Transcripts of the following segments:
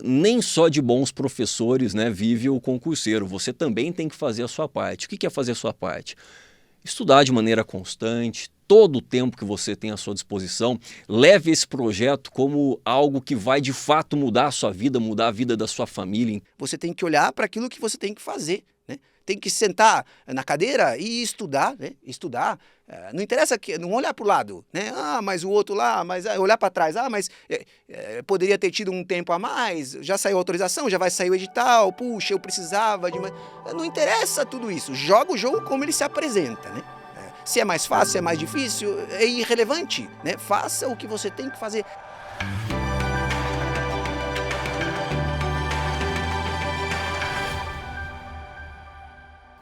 nem só de bons professores, né, vive o concurseiro. Você também tem que fazer a sua parte. O que é fazer a sua parte? Estudar de maneira constante, todo o tempo que você tem à sua disposição. Leve esse projeto como algo que vai de fato mudar a sua vida, mudar a vida da sua família. Você tem que olhar para aquilo que você tem que fazer, né? Tem que sentar na cadeira e estudar, né? Estudar. Não interessa que não olhar para o lado, né? Ah, mas o outro lá, mas olhar para trás. Ah, mas poderia ter tido um tempo a mais. Já saiu a autorização, já vai sair o edital. Puxa, eu precisava de mais. Não interessa tudo isso. Joga o jogo como ele se apresenta, né? Se é mais fácil, se é mais difícil, é irrelevante, né? Faça o que você tem que fazer.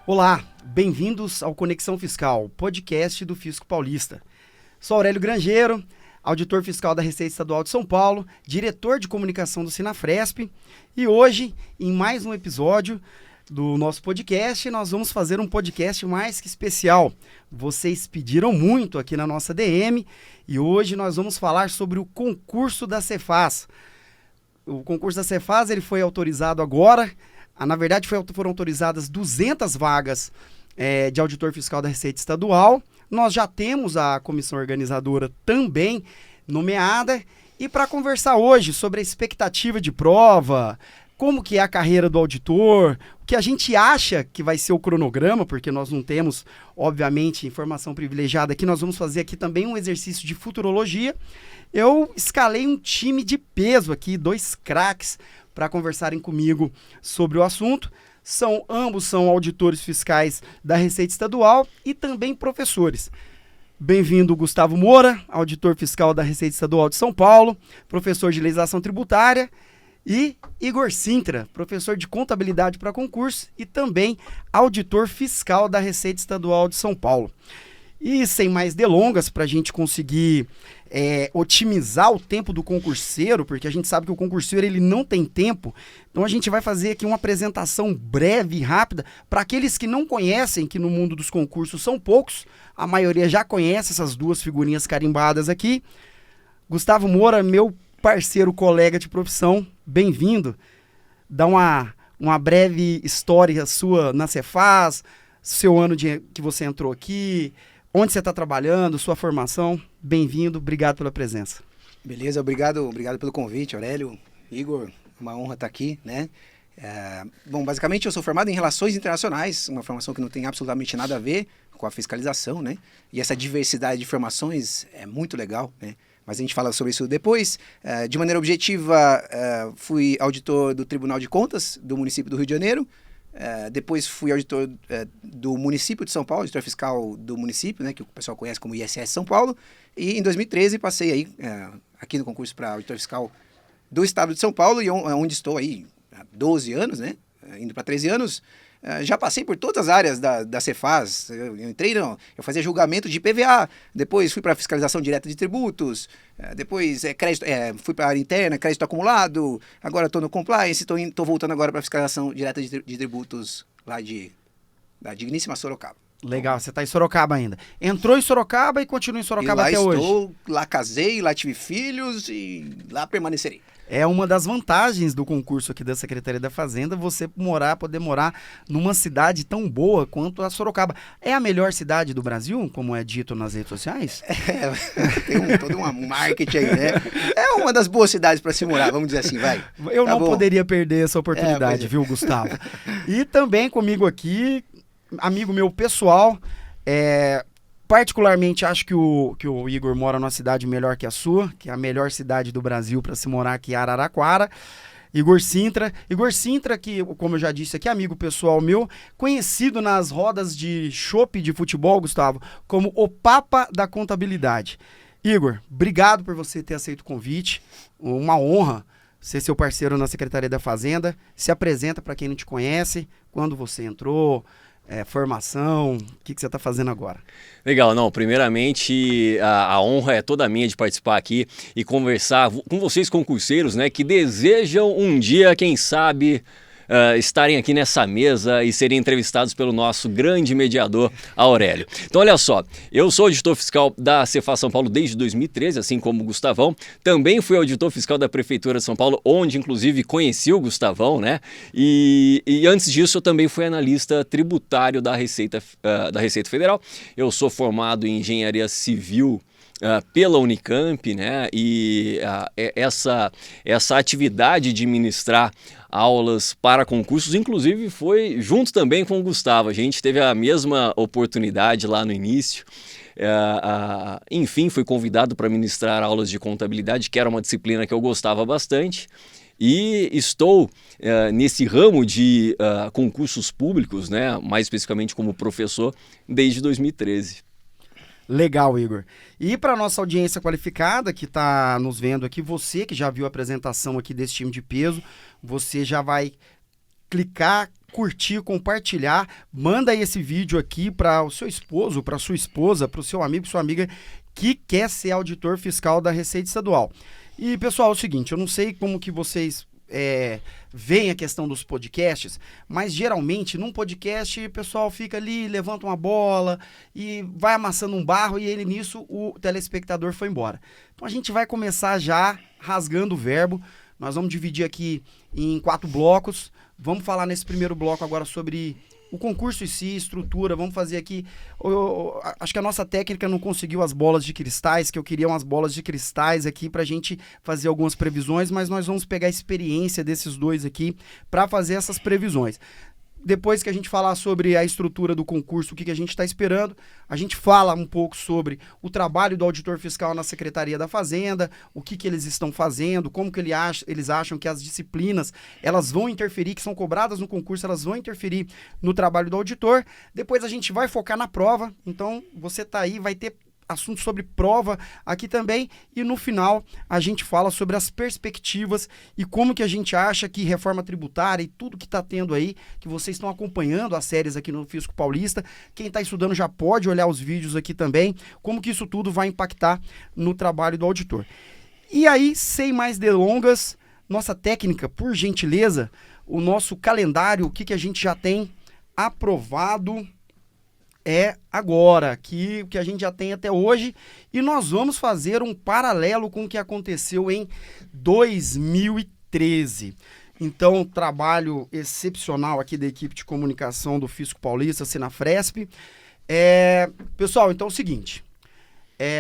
Olá, bem-vindos ao Conexão Fiscal, podcast do Fisco Paulista. Sou Aurélio Grangeiro, auditor fiscal da Receita Estadual de São Paulo, diretor de comunicação do Sinafresp, e hoje, em mais um episódio do nosso podcast, nós vamos fazer um podcast mais que especial. Vocês pediram muito aqui na nossa DM e hoje nós vamos falar sobre o concurso da Cefaz. O concurso da Cefaz ele foi autorizado agora. Na verdade, foram autorizadas 200 vagas de auditor fiscal da Receita Estadual. Nós já temos a comissão organizadora também nomeada. E para conversar hoje sobre a expectativa de prova, como que é a carreira do auditor, o que a gente acha que vai ser o cronograma, porque nós não temos, obviamente, informação privilegiada aqui, nós vamos fazer aqui também um exercício de futurologia. Eu escalei um time de peso aqui, 2 craques, para conversarem comigo sobre o assunto. Ambos são auditores fiscais da Receita Estadual e também professores. Bem-vindo, Gustavo Moura, auditor fiscal da Receita Estadual de São Paulo, professor de legislação tributária, e Igor Sintra, professor de contabilidade para concurso e também auditor fiscal da Receita Estadual de São Paulo. E sem mais delongas, para a gente conseguir otimizar o tempo do concurseiro, porque a gente sabe que o concurseiro ele não tem tempo, então a gente vai fazer aqui uma apresentação breve e rápida para aqueles que não conhecem, que no mundo dos concursos são poucos, a maioria já conhece essas 2 figurinhas carimbadas aqui. Gustavo Moura, meu parceiro, colega de profissão, bem-vindo. Dá uma breve história sua na Cefaz, seu ano que você entrou aqui, onde você está trabalhando, sua formação. Bem-vindo, obrigado pela presença. Beleza, obrigado pelo convite, Aurélio, Igor, uma honra estar aqui, né? Bom, basicamente eu sou formado em Relações Internacionais, uma formação que não tem absolutamente nada a ver com a fiscalização, né? E essa diversidade de formações é muito legal, né? Mas a gente fala sobre isso depois. De maneira objetiva, fui auditor do Tribunal de Contas do município do Rio de Janeiro. Depois fui auditor do município de São Paulo, auditor fiscal do município, né, que o pessoal conhece como ISS São Paulo. E em 2013 passei aí, aqui no concurso para auditor fiscal do estado de São Paulo, e onde estou aí há 12 anos, né, indo para 13 anos. Já passei por todas as áreas da Cefaz. Eu fazia julgamento de PVA, depois fui para fiscalização direta de tributos, depois crédito, fui para a área interna, crédito acumulado, agora estou no compliance, estou voltando agora para a fiscalização direta de tributos lá da digníssima Sorocaba. Legal, você está em Sorocaba ainda. Entrou em Sorocaba e continua em Sorocaba até hoje. Lá casei, lá tive filhos e lá permanecerei. É uma das vantagens do concurso aqui da Secretaria da Fazenda, você poder morar numa cidade tão boa quanto a Sorocaba. É a melhor cidade do Brasil, como é dito nas redes sociais? Tem todo um marketing aí, né? É uma das boas cidades para se morar, vamos dizer assim, vai. Eu não poderia perder essa oportunidade, viu, Gustavo? E também comigo aqui, amigo meu pessoal, particularmente acho que o Igor mora numa cidade melhor que a sua, que é a melhor cidade do Brasil para se morar aqui, Araraquara. Igor Sintra, que, como eu já disse aqui, amigo pessoal meu, conhecido nas rodas de chopp de futebol, Gustavo, como o Papa da Contabilidade. Igor, obrigado por você ter aceito o convite, uma honra ser seu parceiro na Secretaria da Fazenda. Se apresenta para quem não te conhece, quando você entrou, formação, o que você está fazendo agora? Legal, não, primeiramente a honra é toda minha de participar aqui e conversar com vocês concurseiros, né, que desejam um dia, quem sabe, estarem aqui nessa mesa e serem entrevistados pelo nosso grande mediador, Aurélio. Então, olha só, eu sou auditor fiscal da Cefaz São Paulo desde 2013, assim como o Gustavão. Também fui auditor fiscal da Prefeitura de São Paulo, onde, inclusive, conheci o Gustavão, né? E antes disso, eu também fui analista tributário da Receita Federal. Eu sou formado em Engenharia Civil pela Unicamp, né? E essa atividade de ministrar aulas para concursos, inclusive foi junto também com o Gustavo. A gente teve a mesma oportunidade lá no início. Enfim, fui convidado para ministrar aulas de contabilidade, que era uma disciplina que eu gostava bastante. E estou nesse ramo de concursos públicos, né? Mais especificamente como professor, desde 2013. Legal, Igor. E para nossa audiência qualificada que está nos vendo aqui, você que já viu a apresentação aqui desse time de peso, você já vai clicar, curtir, compartilhar, manda aí esse vídeo aqui para o seu esposo, para sua esposa, para o seu amigo, sua amiga que quer ser auditor fiscal da Receita Estadual. E, pessoal, é o seguinte, eu não sei como que vocês veem a questão dos podcasts, mas geralmente num podcast o pessoal fica ali, levanta uma bola e vai amassando um barro e ele nisso o telespectador foi embora. Então a gente vai começar já rasgando o verbo, nós vamos dividir aqui em 4 blocos, vamos falar nesse primeiro bloco agora sobre o concurso em si, estrutura, vamos fazer aqui, acho que a nossa técnica não conseguiu as bolas de cristais, que eu queria umas bolas de cristais aqui pra gente fazer algumas previsões, mas nós vamos pegar a experiência desses dois aqui para fazer essas previsões. Depois que a gente falar sobre a estrutura do concurso, o que a gente está esperando, a gente fala um pouco sobre o trabalho do auditor fiscal na Secretaria da Fazenda, o que eles estão fazendo, como que eles acham que as disciplinas elas vão interferir, que são cobradas no concurso, elas vão interferir no trabalho do auditor. Depois a gente vai focar na prova, então você tá aí, vai ter assuntos sobre prova aqui também, e no final a gente fala sobre as perspectivas e como que a gente acha que reforma tributária e tudo que está tendo aí, que vocês estão acompanhando as séries aqui no Fisco Paulista, quem está estudando já pode olhar os vídeos aqui também, como que isso tudo vai impactar no trabalho do auditor. E aí, sem mais delongas, nossa técnica, por gentileza, o nosso calendário, o que a gente já tem aprovado agora, que a gente já tem até hoje, e nós vamos fazer um paralelo com o que aconteceu em 2013. Então, trabalho excepcional aqui da equipe de comunicação do Fisco Paulista, Sinafresp. Pessoal, então é o seguinte,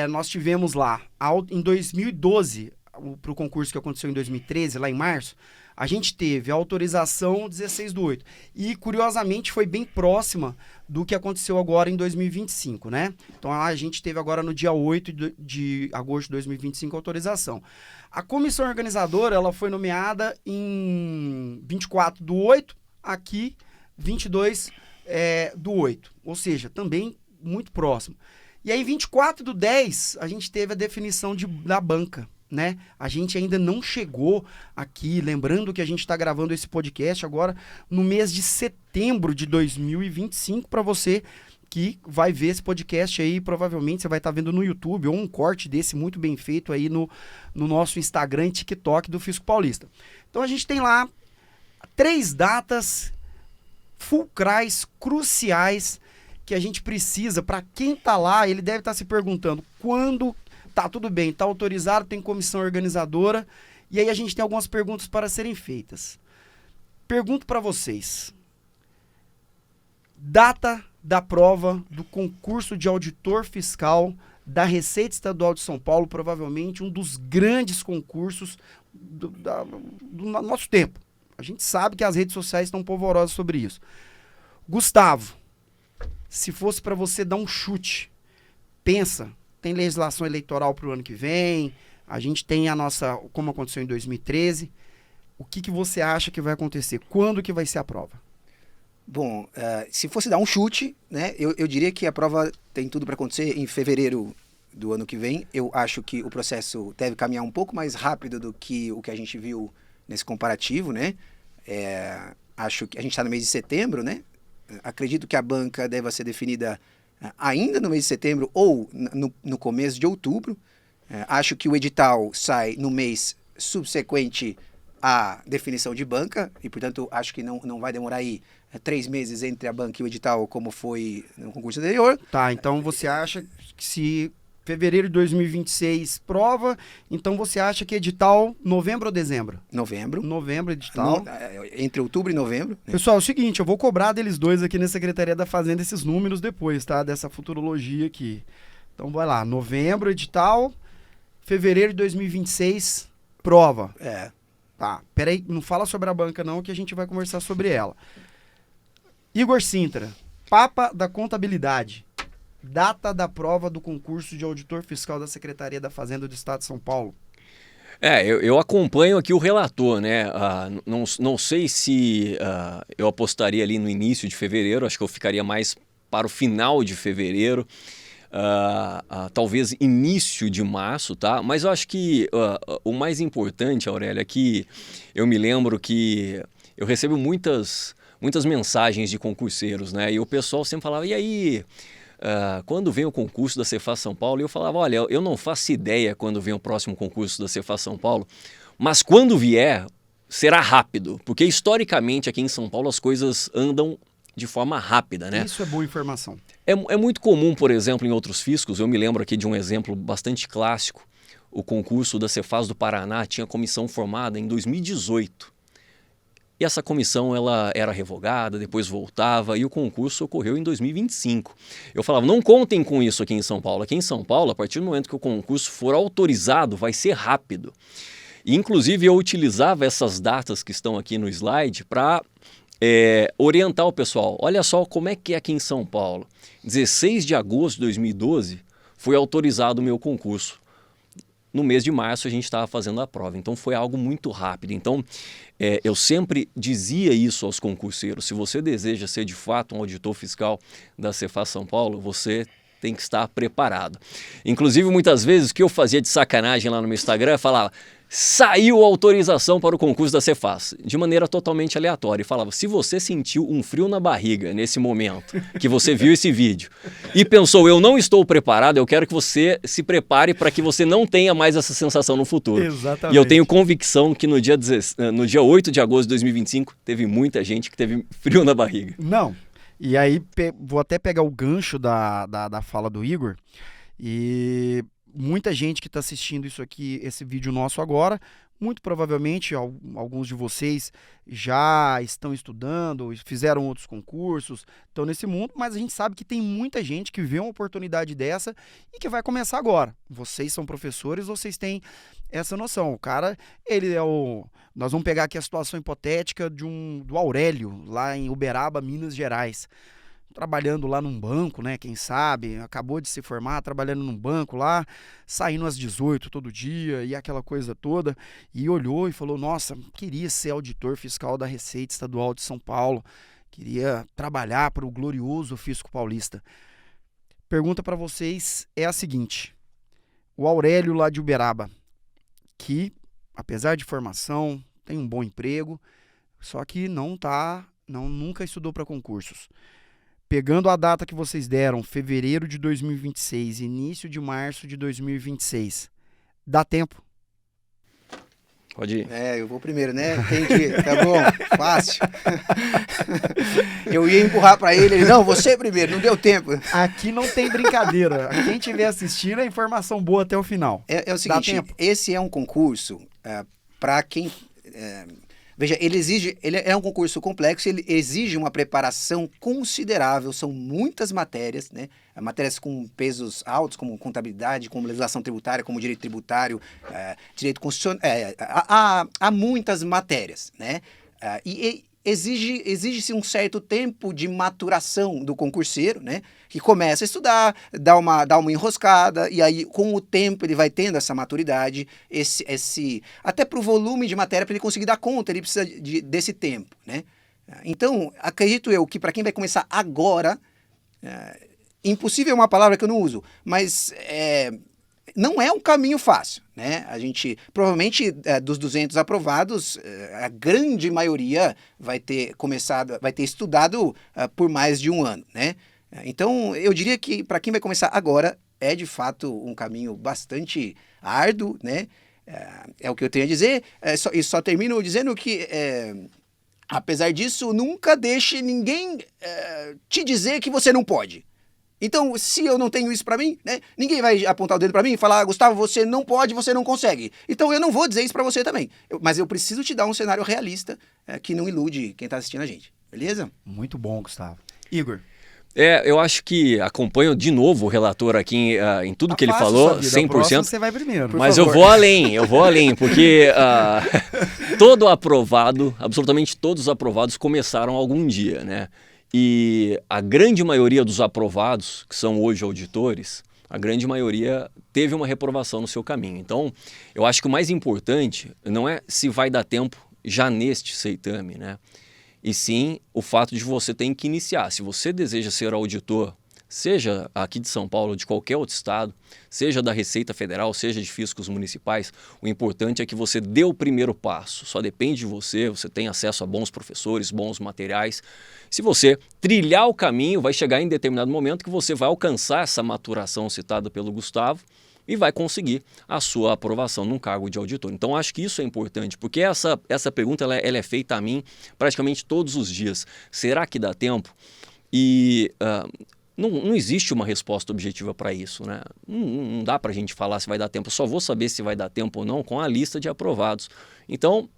nós tivemos lá, em 2012, para o concurso que aconteceu em 2013, lá em março, a gente teve a autorização 16/8. E, curiosamente, foi bem próxima do que aconteceu agora em 2025, né? Então, a gente teve agora no dia 8 de agosto de 2025 a autorização. A comissão organizadora, ela foi nomeada em 24/8, aqui 22/8. Ou seja, também muito próximo. E aí, 24/10, a gente teve a definição da banca, né? A gente ainda não chegou aqui, lembrando que a gente está gravando esse podcast agora no mês de setembro de 2025, para você que vai ver esse podcast aí, provavelmente você vai estar vendo no YouTube, ou um corte desse muito bem feito aí no nosso Instagram e TikTok do Fisco Paulista. Então a gente tem lá 3 datas fulcrais, cruciais, que a gente precisa, para quem está lá, ele deve estar se perguntando, quando... Tá, tudo bem, tá autorizado, tem comissão organizadora, e aí a gente tem algumas perguntas para serem feitas. Pergunto para vocês, data da prova do concurso de auditor fiscal da Receita Estadual de São Paulo, provavelmente um dos grandes concursos do nosso tempo. A gente sabe que as redes sociais estão polvorosas sobre isso. Gustavo, se fosse para você dar um chute, pensa... Tem legislação eleitoral para o ano que vem, a gente tem a nossa, como aconteceu em 2013. O que você acha que vai acontecer? Quando que vai ser a prova? Bom, se fosse dar um chute, né, eu diria que a prova tem tudo para acontecer em fevereiro do ano que vem. Eu acho que o processo deve caminhar um pouco mais rápido do que o que a gente viu nesse comparativo, né? Acho que a gente está no mês de setembro, né? Acredito que a banca deva ser definida ainda no mês de setembro ou no começo de outubro. Acho que o edital sai no mês subsequente a definição de banca, e portanto acho que não vai demorar aí 3 meses entre a banca e o edital, como foi no concurso anterior. Tá, então você acha que se fevereiro de 2026 prova, então você acha que edital novembro ou dezembro? Novembro. Novembro, edital. Entre outubro e novembro. Né? Pessoal, é o seguinte, eu vou cobrar deles dois aqui na Secretaria da Fazenda esses números depois, tá? Dessa futurologia aqui. Então vai lá, novembro, edital, fevereiro de 2026, prova. Tá, peraí, não fala sobre a banca não, que a gente vai conversar sobre ela. Igor Sintra, Papa da Contabilidade, data da prova do concurso de auditor fiscal da Secretaria da Fazenda do Estado de São Paulo. Eu acompanho aqui o relator, né? Não sei se eu apostaria ali no início de fevereiro, acho que eu ficaria mais para o final de fevereiro, talvez início de março, tá? Mas eu acho que o mais importante, Aurélio, é que eu me lembro que eu recebo muitas mensagens de concurseiros, né? E o pessoal sempre falava, e aí... quando vem o concurso da Cefaz São Paulo, eu falava, olha, eu não faço ideia quando vem o próximo concurso da Cefaz São Paulo, mas quando vier, será rápido, porque historicamente aqui em São Paulo as coisas andam de forma rápida, né? Isso é boa informação. É muito comum, por exemplo, em outros fiscos, eu me lembro aqui de um exemplo bastante clássico, o concurso da Cefaz do Paraná tinha comissão formada em 2018. E essa comissão ela era revogada, depois voltava e o concurso ocorreu em 2025. Eu falava, não contem com isso aqui em São Paulo. Aqui em São Paulo, a partir do momento que o concurso for autorizado, vai ser rápido. E, inclusive, eu utilizava essas datas que estão aqui no slide para orientar o pessoal. Olha só como é que é aqui em São Paulo. 16 de agosto de 2012 foi autorizado o meu concurso. No mês de março a gente estava fazendo a prova, então foi algo muito rápido. Então eu sempre dizia isso aos concurseiros, se você deseja ser de fato um auditor fiscal da Cefaz São Paulo, você tem que estar preparado. Inclusive muitas vezes o que eu fazia de sacanagem lá no meu Instagram, eu falava, saiu a autorização para o concurso da Cefaz, de maneira totalmente aleatória, e falava, se você sentiu um frio na barriga nesse momento, que você viu esse vídeo, e pensou, eu não estou preparado, eu quero que você se prepare para que você não tenha mais essa sensação no futuro. Exatamente. E eu tenho convicção que no dia 8 de agosto de 2025, teve muita gente que teve frio na barriga. Não, e aí vou até pegar o gancho da fala do Igor, e... muita gente que está assistindo isso aqui, esse vídeo nosso agora, muito provavelmente alguns de vocês já estão estudando, fizeram outros concursos, estão nesse mundo, mas a gente sabe que tem muita gente que vê uma oportunidade dessa e que vai começar agora. Vocês são professores, vocês têm essa noção. O cara, ele é o... Nós vamos pegar aqui a situação hipotética do Aurélio, lá em Uberaba, Minas Gerais. Trabalhando lá num banco, né, quem sabe, acabou de se formar, trabalhando num banco lá, saindo às 18 todo dia e aquela coisa toda, e olhou e falou, nossa, queria ser auditor fiscal da Receita Estadual de São Paulo, queria trabalhar para o glorioso Fisco Paulista. Pergunta para vocês é a seguinte, o Aurélio lá de Uberaba, que apesar de formação, tem um bom emprego, só que nunca estudou para concursos. Pegando a data que vocês deram, fevereiro de 2026, início de março de 2026, dá tempo? Pode ir. Eu vou primeiro, né? Entendi, tá bom, fácil. Eu ia empurrar para ele, não, você primeiro, não deu tempo. Aqui não tem brincadeira, quem estiver assistindo é informação boa até o final. É o seguinte, esse é um concurso para quem... Veja, ele é um concurso complexo, ele exige uma preparação considerável, são muitas matérias, né? Matérias com pesos altos, como contabilidade, como legislação tributária, como direito tributário, direito constitucional, há muitas matérias, né? E exige-se um certo tempo de maturação do concurseiro, né? Que começa a estudar, dá uma enroscada, e aí com o tempo ele vai tendo essa maturidade, até para o volume de matéria, para ele conseguir dar conta, ele precisa desse tempo, né? Então, acredito eu que para quem vai começar agora, impossível é uma palavra que eu não uso, mas não é um caminho fácil, né? A gente, provavelmente, dos 200 aprovados, a grande maioria vai ter estudado por mais de um ano, né? Então, eu diria que para quem vai começar agora, é de fato um caminho bastante árduo, né? É o que eu tenho a dizer. E só termino dizendo que, apesar disso, nunca deixe ninguém te dizer que você não pode. Então, se eu não tenho isso pra mim, né, ninguém vai apontar o dedo pra mim e falar, Gustavo, você não pode, você não consegue. Então, eu não vou dizer isso pra você também. Mas eu preciso te dar um cenário realista que não ilude quem tá assistindo a gente. Beleza? Muito bom, Gustavo. Igor. Eu acho que acompanho de novo o relator aqui em tudo que ele falou, 100%. Próxima, você vai primeiro. Mas eu vou além, porque todo aprovado, absolutamente todos os aprovados começaram algum dia, né? E a grande maioria dos aprovados, que são hoje auditores, a grande maioria teve uma reprovação no seu caminho. Então, eu acho que o mais importante não é se vai dar tempo já neste certame, né? E sim o fato de você ter que iniciar. Se você deseja ser auditor, seja aqui de São Paulo ou de qualquer outro estado, seja da Receita Federal, seja de fiscos municipais, o importante é que você dê o primeiro passo. Só depende de você, você tem acesso a bons professores, bons materiais. Se você trilhar o caminho, vai chegar em determinado momento que você vai alcançar essa maturação citada pelo Gustavo e vai conseguir a sua aprovação num cargo de auditor. Então, acho que isso é importante, porque essa pergunta ela é feita a mim praticamente todos os dias. Será que dá tempo? E não existe uma resposta objetiva para isso, né? Não dá para a gente falar se vai dar tempo. Eu só vou saber se vai dar tempo ou não com a lista de aprovados. Então,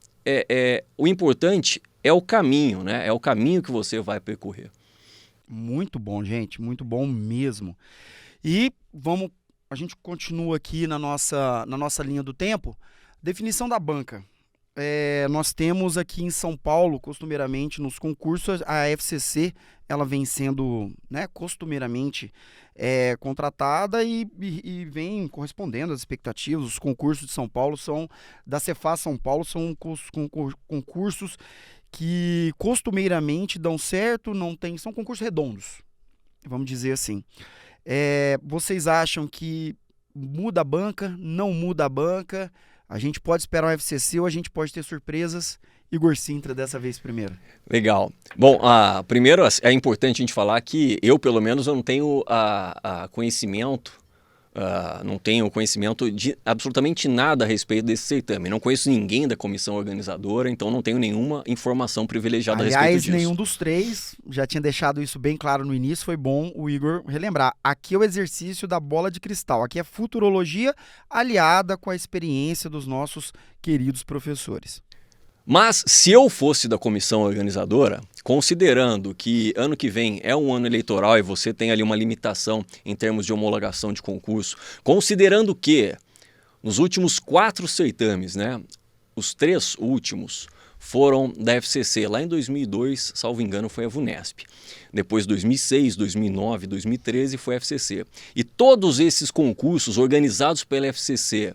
o importante é o caminho, né? É o caminho que você vai percorrer. Muito bom, gente. Muito bom mesmo. E a gente continua aqui na nossa linha do tempo. Definição da banca. Nós temos aqui em São Paulo, costumeiramente, nos concursos, a FCC, ela vem sendo, né, costumeiramente contratada e vem correspondendo às expectativas. Os concursos de São Paulo da Cefaz São Paulo, são concursos que costumeiramente dão certo, são concursos redondos, vamos dizer assim. Vocês acham que muda a banca, não muda a banca? A gente pode esperar um FCC ou a gente pode ter surpresas? Igor Sintra, dessa vez primeiro. Legal. Bom, primeiro é importante a gente falar que eu, pelo menos, eu não tenho conhecimento, não tenho conhecimento de absolutamente nada a respeito desse certame. Não conheço ninguém da comissão organizadora, então não tenho nenhuma informação privilegiada a respeito disso. Aliás, nenhum dos três, já tinha deixado isso bem claro no início, foi bom o Igor relembrar. Aqui é o exercício da bola de cristal, aqui é futurologia aliada com a experiência dos nossos queridos professores. Mas se eu fosse da comissão organizadora, considerando que ano que vem é um ano eleitoral e você tem ali uma limitação em termos de homologação de concurso, considerando que nos últimos 4 certames, né, os 3 últimos foram da FCC, lá em 2002, salvo engano, foi a VUNESP. Depois 2006, 2009, 2013 foi a FCC. E todos esses concursos organizados pela FCC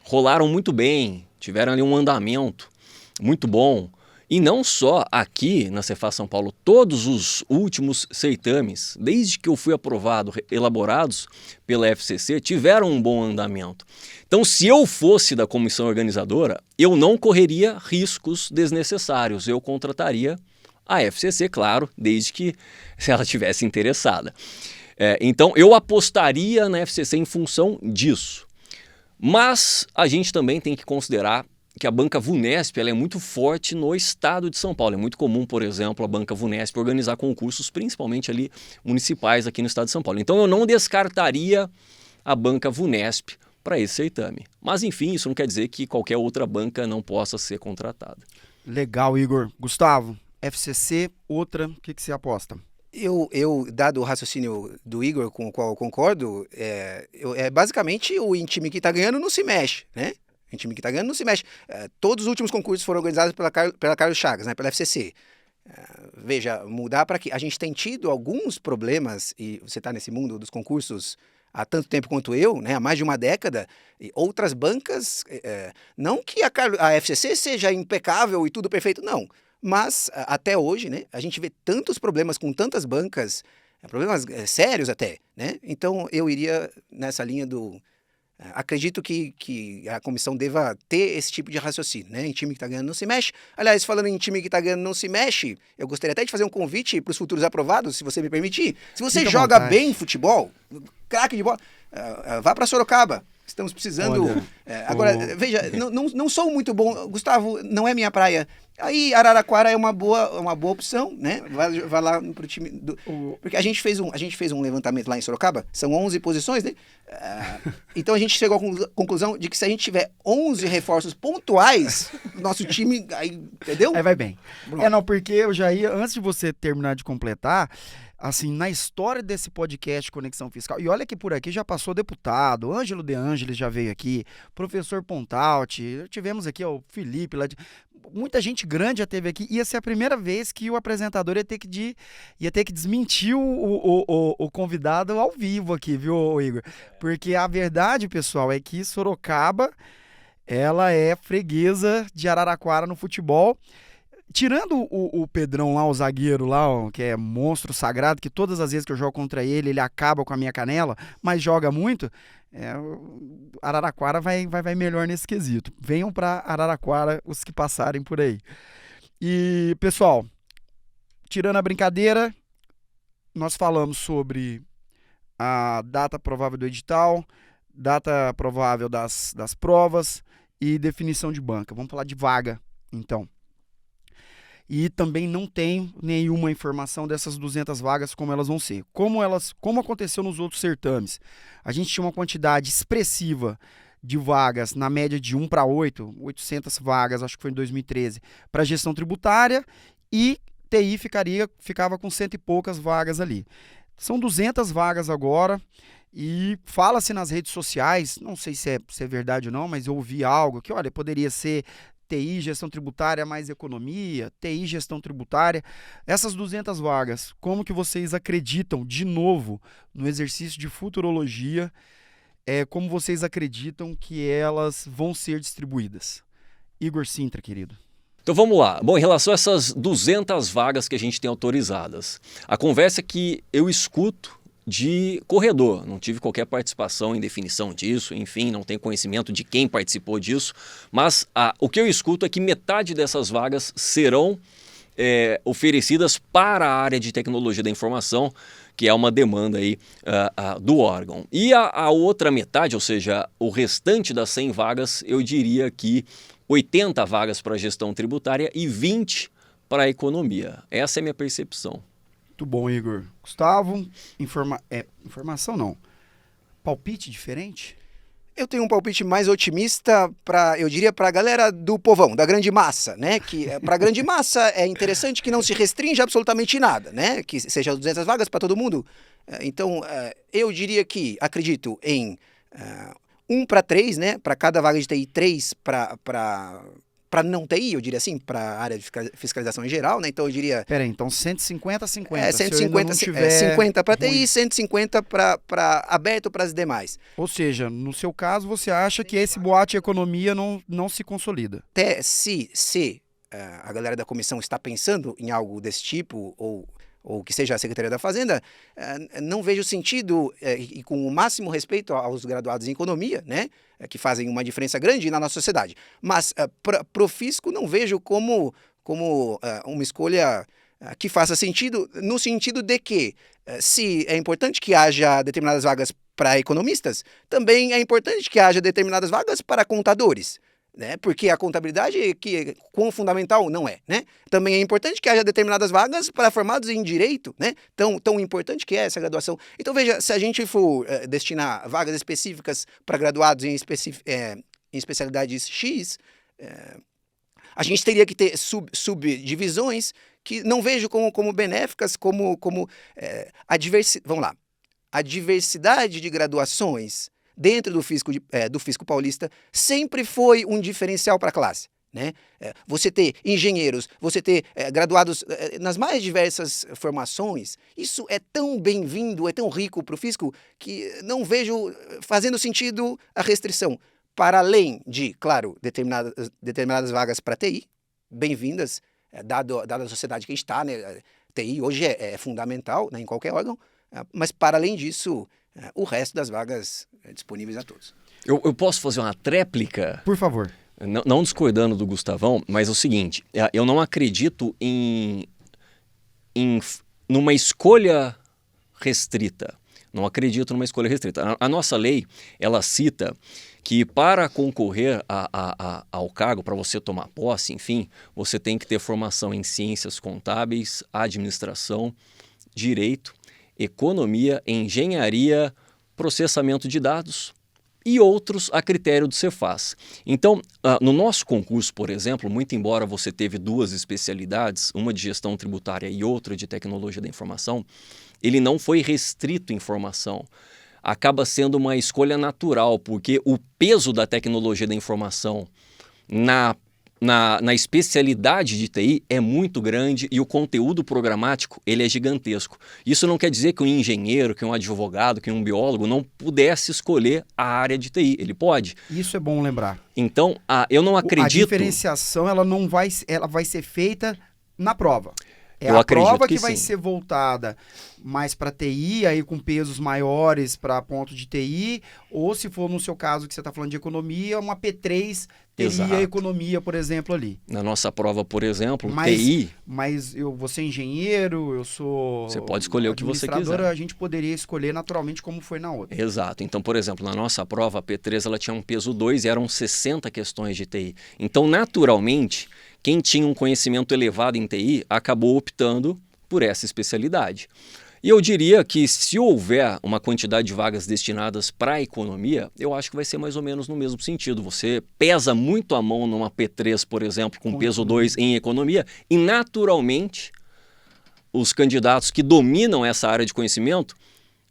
rolaram muito bem, tiveram ali um andamento muito bom. E não só aqui na Cefaz São Paulo, todos os últimos certames, desde que eu fui aprovado, elaborados pela FCC, tiveram um bom andamento. Então, se eu fosse da comissão organizadora, eu não correria riscos desnecessários, eu contrataria a FCC, claro, desde que se ela tivesse interessada. Então, eu apostaria na FCC em função disso. Mas a gente também tem que considerar que a banca VUNESP ela é muito forte no estado de São Paulo. É muito comum, por exemplo, a banca VUNESP organizar concursos, principalmente ali municipais aqui no estado de São Paulo. Então eu não descartaria a banca VUNESP para esse certame. Mas enfim, isso não quer dizer que qualquer outra banca não possa ser contratada. Legal, Igor. Gustavo, FCC, outra, o que você aposta? Eu, dado o raciocínio do Igor, com o qual eu concordo, basicamente o time que está ganhando não se mexe, né? O time que está ganhando não se mexe. Todos os últimos concursos foram organizados pela Carlos Chagas, né, pela FCC. Veja, mudar para que a gente tem tido alguns problemas, e você está nesse mundo dos concursos há tanto tempo quanto eu, né, há mais de uma década, e outras bancas, não que a FCC seja impecável e tudo perfeito, não. Mas até hoje, né, a gente vê tantos problemas com tantas bancas, problemas sérios até, né? Então eu iria nessa linha do... Acredito que a comissão deva ter esse tipo de raciocínio, né? Em time que está ganhando não se mexe. Aliás, falando em time que está ganhando não se mexe, eu gostaria até de fazer um convite para os futuros aprovados, se você me permitir. Se você joga bem futebol, craque de bola, vá para Sorocaba. Estamos precisando... Olha, agora, veja, não sou muito bom. Gustavo, não é minha praia. Aí Araraquara é uma boa opção, né? Vai lá pro time... Porque a gente fez um levantamento lá em Sorocaba, são 11 posições, né? Então a gente chegou à conclusão de que se a gente tiver 11 reforços pontuais, nosso time... Aí, entendeu? Aí vai bem. Não, porque eu já ia, antes de você terminar de completar... Assim, na história desse podcast Conexão Fiscal, e olha que por aqui já passou deputado, Ângelo De Ângeles já veio aqui, professor Pontalti, tivemos aqui o Felipe, muita gente grande já teve aqui, ia ser a primeira vez que o apresentador ia ter que desmentir o convidado ao vivo aqui, viu, Igor? Porque a verdade, pessoal, é que Sorocaba, ela é freguesa de Araraquara no futebol. Tirando o Pedrão lá, o zagueiro lá, que é monstro sagrado, que todas as vezes que eu jogo contra ele acaba com a minha canela, mas joga muito, Araraquara vai melhor nesse quesito. Venham para Araraquara os que passarem por aí. E, pessoal, tirando a brincadeira, nós falamos sobre a data provável do edital, data provável das provas e definição de banca. Vamos falar de vaga, então. E também não tem nenhuma informação dessas 200 vagas, como elas vão ser. Como aconteceu nos outros certames. A gente tinha uma quantidade expressiva de vagas, na média de 1 para 8, 800 vagas, acho que foi em 2013, para gestão tributária, e TI ficava com 100 e poucas vagas ali. São 200 vagas agora, e fala-se nas redes sociais, não sei se é verdade ou não, mas eu ouvi algo que, olha, poderia ser... TI, gestão tributária mais economia, TI, gestão tributária. Essas 200 vagas, como que vocês acreditam, de novo, no exercício de futurologia, como vocês acreditam que elas vão ser distribuídas? Igor Sintra, querido. Então vamos lá. Bom, em relação a essas 200 vagas que a gente tem autorizadas, a conversa que eu escuto de corredor, não tive qualquer participação em definição disso, enfim, não tenho conhecimento de quem participou disso, mas o que eu escuto é que metade dessas vagas serão oferecidas para a área de tecnologia da informação, que é uma demanda aí, do órgão. E a outra metade, ou seja, o restante das 100 vagas, eu diria que 80 vagas para a gestão tributária e 20 para a economia. Essa é a minha percepção. Muito bom, Igor. Gustavo, informação não. Palpite diferente? Eu tenho um palpite mais otimista eu diria, para a galera do povão, da grande massa, né? Que para a grande massa é interessante que não se restrinja absolutamente nada, né? Que seja 200 vagas para todo mundo. Então, eu diria que acredito em 1 para 3, né? Para cada vaga de TI, 3 para não TI, eu diria assim, para a área de fiscalização em geral, né? Então eu diria... Peraí, então 150 a 50. 50 para TI, 150 para aberto para as demais. Ou seja, no seu caso, você acha que esse boate economia não se consolida? Até se a galera da comissão está pensando em algo desse tipo, ou que seja a Secretaria da Fazenda, não vejo sentido, e com o máximo respeito aos graduados em economia, né, que fazem uma diferença grande na nossa sociedade, mas pro fisco não vejo como uma escolha que faça sentido, no sentido de que, se é importante que haja determinadas vagas para economistas, também é importante que haja determinadas vagas para contadores. Né? Porque a contabilidade, quão fundamental não é, né? Também é importante que haja determinadas vagas para formados em direito, né? Tão importante que é essa graduação. Então, veja, se a gente for destinar vagas específicas para graduados em especialidades X, a gente teria que ter subdivisões que não vejo como benéficas, vamos lá, a diversidade de graduações dentro do fisco paulista sempre foi um diferencial para a classe, né? Você ter engenheiros, você ter graduados nas mais diversas formações, isso é tão bem-vindo, é tão rico para o fisco, que não vejo fazendo sentido a restrição. Para além de, claro, determinadas vagas para TI, bem-vindas, dada a sociedade que a gente está, né? TI hoje é fundamental, né, em qualquer órgão, mas para além disso, o resto das vagas disponíveis a todos. Eu posso fazer uma tréplica? Por favor. Não discordando do Gustavão, mas é o seguinte, eu não acredito numa escolha restrita. Não acredito numa escolha restrita. A nossa lei, ela cita que para concorrer ao cargo, para você tomar posse, enfim, você tem que ter formação em ciências contábeis, administração, direito, economia, engenharia, processamento de dados e outros a critério do Cefaz. Então, no nosso concurso, por exemplo, muito embora você teve 2 especialidades, uma de gestão tributária e outra de tecnologia da informação, ele não foi restrito em formação. Acaba sendo uma escolha natural, porque o peso da tecnologia da informação na especialidade de TI é muito grande e o conteúdo programático ele é gigantesco. Isso não quer dizer que um engenheiro, que um advogado, que um biólogo não pudesse escolher a área de TI. Ele pode. Isso é bom lembrar. Então, eu não acredito... A diferenciação ela vai ser feita na prova. Eu a acredito prova que sim. vai ser voltada mais para TI, aí com pesos maiores para ponto de TI, ou se for no seu caso que você está falando de economia, uma P3 teria Exato. Economia, por exemplo, ali. Na nossa prova, por exemplo, Mas, TI... Mas eu vou ser engenheiro, eu sou... Você pode escolher o que você administrador, quiser. A gente poderia escolher naturalmente como foi na outra. Exato. Então, por exemplo, na nossa prova, a P3 ela tinha um peso 2 e eram 60 questões de TI. Então, naturalmente, quem tinha um conhecimento elevado em TI acabou optando por essa especialidade. E eu diria que se houver uma quantidade de vagas destinadas para a economia, eu acho que vai ser mais ou menos no mesmo sentido. Você pesa muito a mão numa P3, por exemplo, com peso 2 em economia, e naturalmente os candidatos que dominam essa área de conhecimento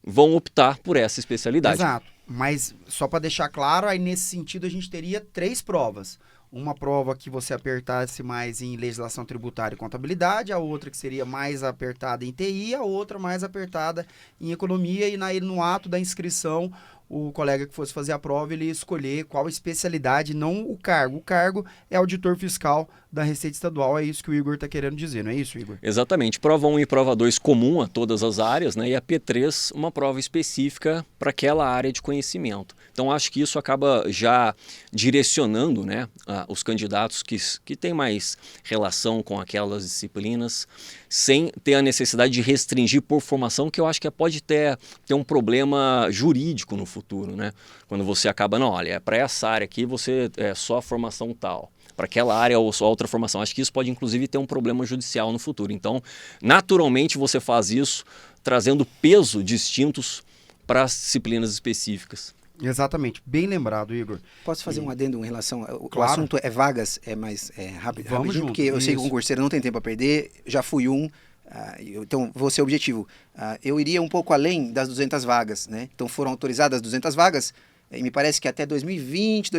vão optar por essa especialidade. Exato. Mas só para deixar claro, aí nesse sentido a gente teria 3 provas. Uma prova que você apertasse mais em legislação tributária e contabilidade, a outra que seria mais apertada em TI, a outra mais apertada em economia, e no ato da inscrição, o colega que fosse fazer a prova, ele ia escolher qual especialidade, não o cargo. O cargo é auditor fiscal da Receita Estadual, é isso que o Igor está querendo dizer, não é isso, Igor? Exatamente. Prova 1 e prova 2 comum a todas as áreas, né? E a P3 uma prova específica para aquela área de conhecimento. Então, acho que isso acaba já direcionando, né, os candidatos que têm mais relação com aquelas disciplinas, sem ter a necessidade de restringir por formação, que eu acho que pode ter um problema jurídico no futuro, né? Quando você acaba, não, olha, para essa área aqui você é só formação tal. Para aquela área ou só outra formação. Acho que isso pode, inclusive, ter um problema judicial no futuro. Então, naturalmente, você faz isso trazendo peso distintos para as disciplinas específicas. Exatamente. Bem lembrado, Igor. Posso fazer um adendo em relação... O Claro. assunto é vagas, é mais rápido, Vamos rapidinho, junto, porque eu sei que o isso. concurseiro não tem tempo a perder, já fui então vou ser objetivo. Eu iria um pouco além das 200 vagas, né? Então foram autorizadas 200 vagas, e me parece que até 2020,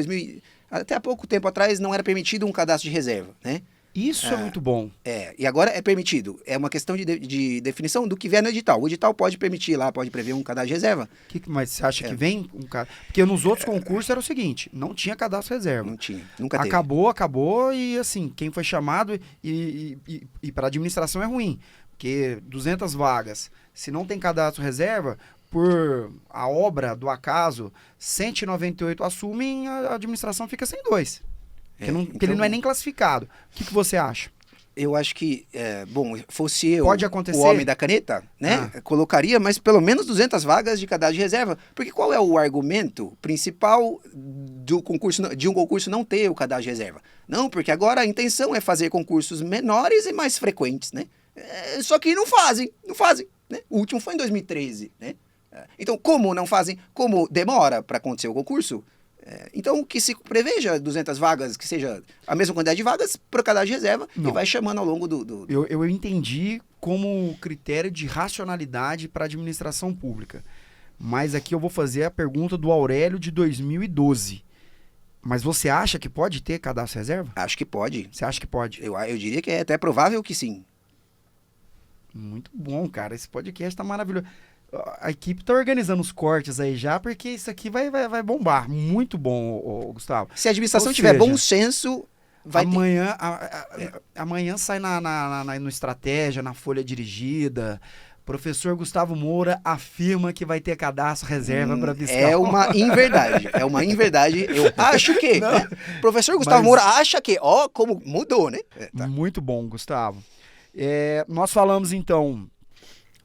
até há pouco tempo atrás não era permitido um cadastro de reserva, né? Isso é muito bom. E agora é permitido. É uma questão de definição do que vier no edital. O edital pode permitir lá, pode prever um cadastro de reserva. Mas você acha que vem um cara? Porque nos outros concursos era o seguinte, não tinha cadastro reserva. Não tinha, nunca teve. Acabou e assim, quem foi chamado e para a administração é ruim. Porque 200 vagas, se não tem cadastro reserva, por a obra do acaso, 198 assumem, a administração fica sem 2. Porque ele não é nem classificado. O que você acha? Eu acho que, fosse eu Pode acontecer? o homem da caneta, né? Colocaria, mas pelo menos 200 vagas de cadastro de reserva. Porque qual é o argumento principal de um concurso não ter o cadastro de reserva? Não, porque agora a intenção é fazer concursos menores e mais frequentes, né? Só que não fazem, né? O último foi em 2013, né? Então, como não fazem? Como demora para acontecer o concurso? Então, que se preveja 200 vagas, que seja a mesma quantidade de vagas para cadastro de reserva e vai chamando ao longo do... Eu entendi como critério de racionalidade para a administração pública. Mas aqui eu vou fazer a pergunta do Aurélio de 2012. Mas você acha que pode ter cadastro reserva? Acho que pode. Você acha que pode? Eu diria que é até provável que sim. Muito bom, cara. Esse podcast tá maravilhoso. A equipe tá organizando os cortes aí já, porque isso aqui vai bombar. Muito bom, Gustavo. Se a administração tiver bom senso, vai amanhã, amanhã sai no Estratégia, na Folha Dirigida. Professor Gustavo Moura afirma que vai ter cadastro reserva para fiscal. É uma inverdade. Eu acho que. Né? Professor Gustavo Moura acha que. Como mudou, né? Muito bom, Gustavo. Nós falamos, então,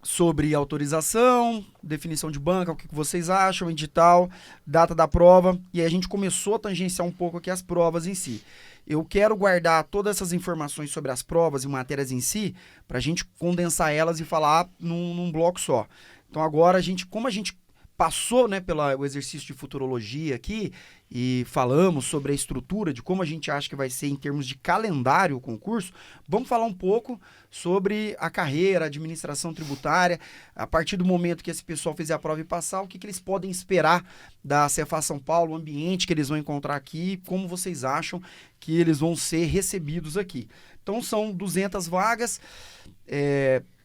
sobre autorização, definição de banca, o que vocês acham, edital, data da prova, e aí a gente começou a tangenciar um pouco aqui as provas em si. Eu quero guardar todas essas informações sobre as provas e matérias em si, para a gente condensar elas e falar num bloco só. Então agora, como a gente passou, né, pelo exercício de futurologia aqui e falamos sobre a estrutura de como a gente acha que vai ser em termos de calendário o concurso, vamos falar um pouco sobre a carreira, a administração tributária, a partir do momento que esse pessoal fizer a prova e passar, o que eles podem esperar da Cefaz São Paulo, o ambiente que eles vão encontrar aqui, como vocês acham que eles vão ser recebidos aqui. Então são 200 vagas,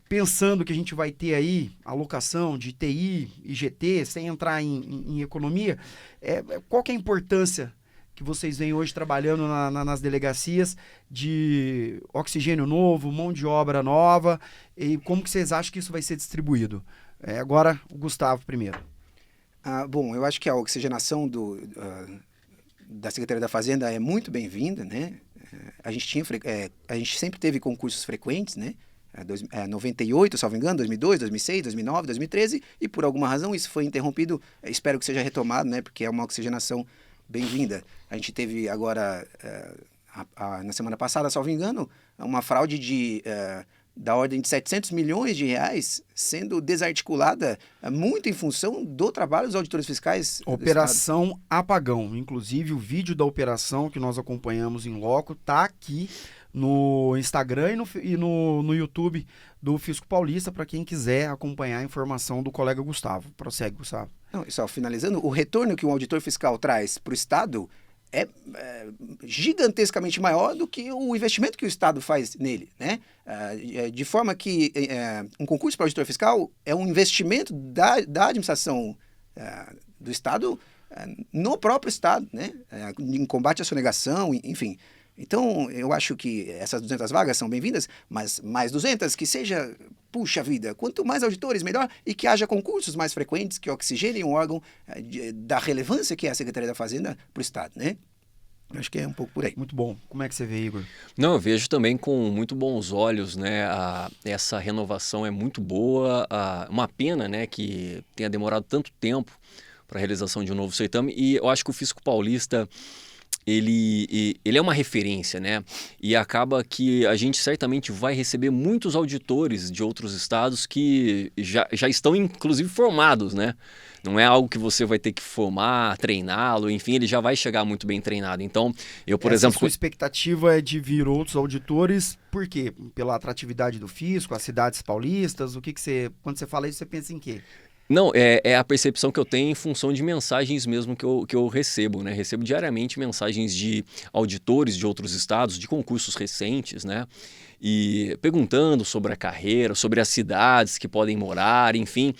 pensando que a gente vai ter aí alocação de TI e GT, sem entrar em economia, qual que é a importância que vocês vêm hoje trabalhando nas delegacias de oxigênio novo, mão de obra nova, e como que vocês acham que isso vai ser distribuído? Agora, o Gustavo primeiro. Bom, eu acho que a oxigenação da Secretaria da Fazenda é muito bem-vinda, né? A gente sempre teve concursos frequentes, né? 98, salvo engano, 2002, 2006, 2009, 2013, e por alguma razão isso foi interrompido. Espero que seja retomado, né, porque é uma oxigenação bem-vinda. A gente teve agora, na semana passada, salvo engano, uma fraude da ordem de 700 milhões de reais sendo desarticulada muito em função do trabalho dos auditores fiscais. Operação Apagão. Inclusive, o vídeo da operação que nós acompanhamos em loco está aqui no Instagram e no YouTube do Fisco Paulista, para quem quiser acompanhar a informação do colega Gustavo. Prossegue, Gustavo. Não, só finalizando, o retorno que um auditor fiscal traz para o Estado é gigantescamente maior do que o investimento que o Estado faz nele, né? De forma que um concurso para auditor fiscal é um investimento da administração do Estado no próprio Estado, né? Em combate à sonegação, enfim. Então, eu acho que essas 200 vagas são bem-vindas, mas mais 200, que seja, puxa vida, quanto mais auditores, melhor, e que haja concursos mais frequentes que oxigenem um órgão da relevância que é a Secretaria da Fazenda para o Estado, né? Acho que é um pouco por aí. Muito bom. Como é que você vê, Igor? Não, eu vejo também com muito bons olhos, né? Essa renovação é muito boa. Uma pena, né, que tenha demorado tanto tempo para a realização de um novo certame, e eu acho que o Fisco Paulista ele é uma referência, né? E acaba que a gente certamente vai receber muitos auditores de outros estados que já estão, inclusive, formados, né? Não é algo que você vai ter que formar, treiná-lo, enfim, ele já vai chegar muito bem treinado. Então, eu, por exemplo... sua expectativa é de vir outros auditores, por quê? Pela atratividade do fisco, as cidades paulistas, o que você... Quando você fala isso, você pensa em quê? Não, é a percepção que eu tenho em função de mensagens mesmo que eu recebo, né? Recebo diariamente mensagens de auditores de outros estados, de concursos recentes, né? E perguntando sobre a carreira, sobre as cidades que podem morar, enfim,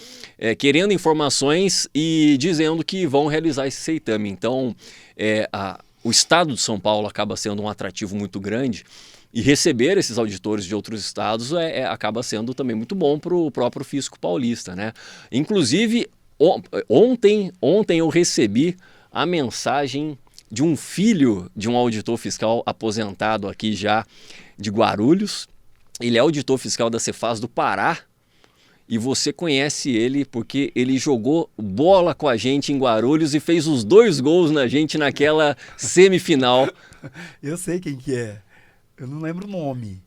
querendo informações e dizendo que vão realizar esse certame. Então, o estado de São Paulo acaba sendo um atrativo muito grande. E receber esses auditores de outros estados acaba sendo também muito bom para o próprio Fisco Paulista, né? Inclusive, ontem eu recebi a mensagem de um filho de um auditor fiscal aposentado aqui já de Guarulhos. Ele é auditor fiscal da Cefaz do Pará. E você conhece ele porque ele jogou bola com a gente em Guarulhos e fez os 2 gols na gente naquela semifinal. Eu sei quem que é. Eu não lembro o nome.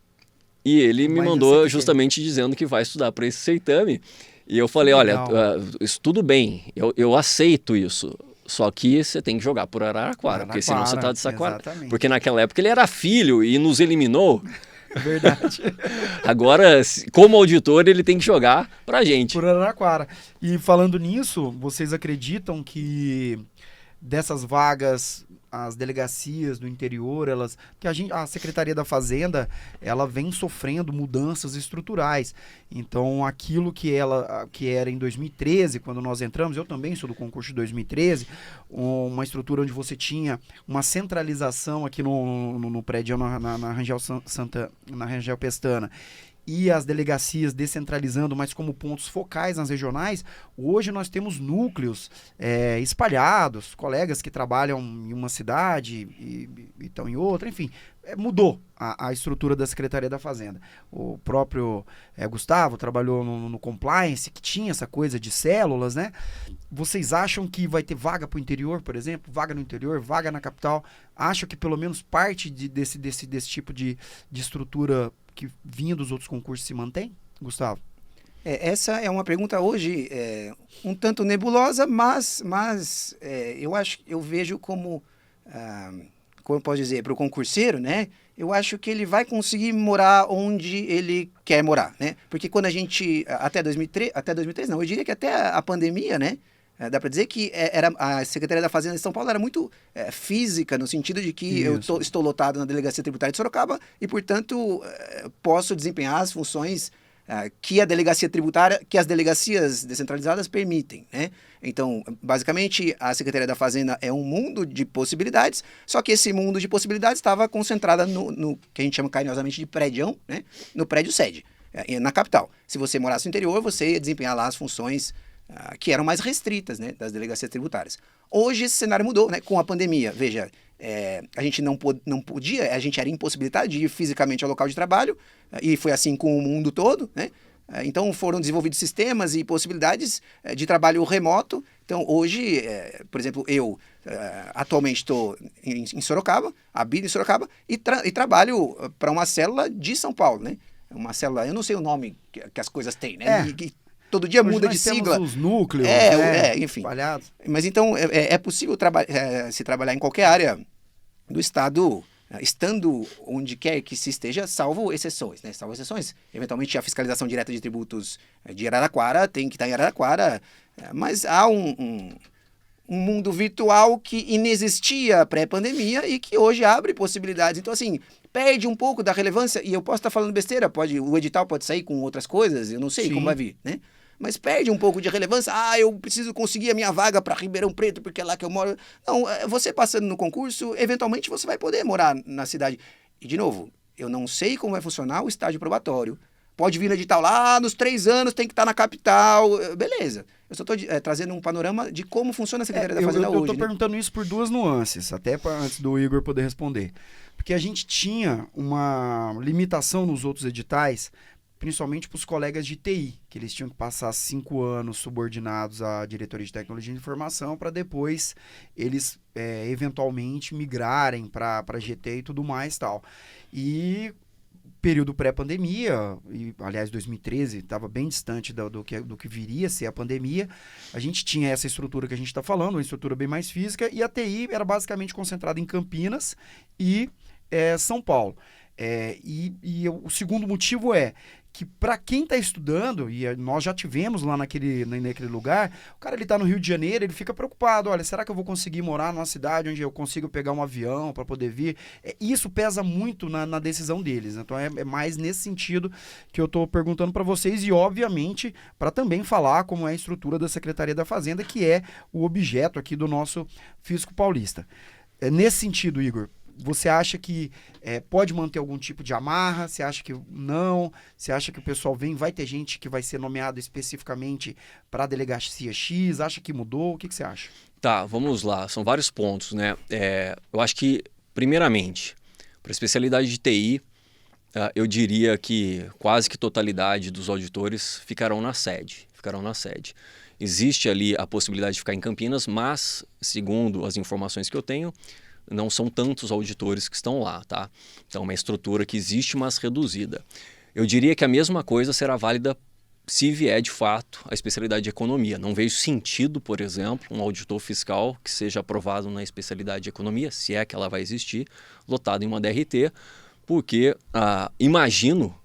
E ele me mandou justamente dizendo que vai estudar para esse certame. E eu falei, olha, isso tudo bem, eu aceito isso. Só que você tem que jogar por Araraquara, porque senão você está de sacanagem. Porque naquela época ele era filho e nos eliminou. Verdade. Agora, como auditor, ele tem que jogar pra gente. Por Araraquara. E falando nisso, vocês acreditam que dessas vagas, as delegacias do interior, que a Secretaria da Fazenda, ela vem sofrendo mudanças estruturais. Então, aquilo que era em 2013, quando nós entramos, eu também sou do concurso de 2013, uma estrutura onde você tinha uma centralização aqui no prédio na Rangel Pestana, e as delegacias descentralizando, mas como pontos focais nas regionais. Hoje nós temos núcleos espalhados, colegas que trabalham em uma cidade e estão em outra, enfim, mudou a estrutura da Secretaria da Fazenda. O próprio Gustavo trabalhou no compliance, que tinha essa coisa de células, né? Vocês acham que vai ter vaga para o interior, por exemplo? Vaga no interior, vaga na capital? Acham que pelo menos parte desse tipo de estrutura que vinha dos outros concursos se mantém, Gustavo? Essa é uma pergunta hoje um tanto nebulosa, mas eu vejo como eu posso dizer, para o concurseiro, né? Eu acho que ele vai conseguir morar onde ele quer morar, né? Porque quando a gente, até 2003 não, eu diria que até a pandemia, né? Dá para dizer que a Secretaria da Fazenda de São Paulo era muito física, no sentido de que eu estou lotado na Delegacia Tributária de Sorocaba e, portanto, posso desempenhar as funções que a Delegacia Tributária, que as delegacias descentralizadas permitem, né? Então, basicamente, a Secretaria da Fazenda é um mundo de possibilidades, só que esse mundo de possibilidades estava concentrado no que a gente chama carinhosamente de prédião, né? No prédio sede, na capital. Se você morasse no interior, você ia desempenhar lá as funções que eram mais restritas, né, das delegacias tributárias. Hoje esse cenário mudou, né, com a pandemia. Veja, a gente não podia, a gente era impossibilitado de ir fisicamente ao local de trabalho, e foi assim com o mundo todo, né? Então foram desenvolvidos sistemas e possibilidades de trabalho remoto. Então hoje, por exemplo, eu atualmente estou em Sorocaba, habito em Sorocaba e trabalho para uma célula de São Paulo, né? Uma célula, eu não sei o nome que as coisas têm, né? Todo dia muda de sigla. Temos os núcleos, enfim. Espalhados. Mas então é possível se trabalhar em qualquer área do estado, estando onde quer que se esteja, salvo exceções, né? Salvo exceções. Eventualmente a fiscalização direta de tributos de Araraquara tem que estar em Araraquara, mas há um mundo virtual que inexistia pré-pandemia e que hoje abre possibilidades. Então, assim, perde um pouco da relevância, e eu posso estar falando besteira, o edital pode sair com outras coisas, eu não sei como vai vir, né? Mas perde um pouco de relevância. Eu preciso conseguir a minha vaga para Ribeirão Preto, porque é lá que eu moro. Não, você passando no concurso, eventualmente você vai poder morar na cidade. E, de novo, eu não sei como vai funcionar o estágio probatório. Pode vir no edital lá, nos 3 anos tem que estar na capital. Beleza. Eu só estou trazendo um panorama de como funciona a Secretaria da Fazenda hoje. Eu estou perguntando isso por 2 nuances, até antes do Igor poder responder. Porque a gente tinha uma limitação nos outros editais, principalmente para os colegas de TI, que eles tinham que passar 5 anos subordinados à Diretoria de Tecnologia de Informação para depois eles eventualmente migrarem para GT e tudo mais tal. E período pré-pandemia, e aliás 2013 estava bem distante do que viria a ser a pandemia, a gente tinha essa estrutura que a gente está falando, uma estrutura bem mais física, e a TI era basicamente concentrada em Campinas e São Paulo. O segundo motivo é que para quem está estudando, e nós já tivemos lá naquele lugar, o cara ele está no Rio de Janeiro, ele fica preocupado, olha, será que eu vou conseguir morar numa cidade onde eu consigo pegar um avião para poder vir? Isso pesa muito na decisão deles, né? Então é mais nesse sentido que eu estou perguntando para vocês e, obviamente, para também falar como é a estrutura da Secretaria da Fazenda, que é o objeto aqui do nosso Fisco Paulista. Nesse sentido, Igor, você acha que pode manter algum tipo de amarra? Você acha que não? Você acha que o pessoal vai ter gente que vai ser nomeado especificamente para a delegacia X? Acha que mudou? O que você acha? Tá, vamos lá. São vários pontos, né? Eu acho que, primeiramente, para a especialidade de TI, eu diria que quase que totalidade dos auditores ficarão na sede. Existe ali a possibilidade de ficar em Campinas, mas, segundo as informações que eu tenho, não são tantos auditores que estão lá, tá? Então, é uma estrutura que existe, mas reduzida. Eu diria que a mesma coisa será válida se vier, de fato, a especialidade de economia. Não vejo sentido, por exemplo, um auditor fiscal que seja aprovado na especialidade de economia, se é que ela vai existir, lotado em uma DRT, porque imagino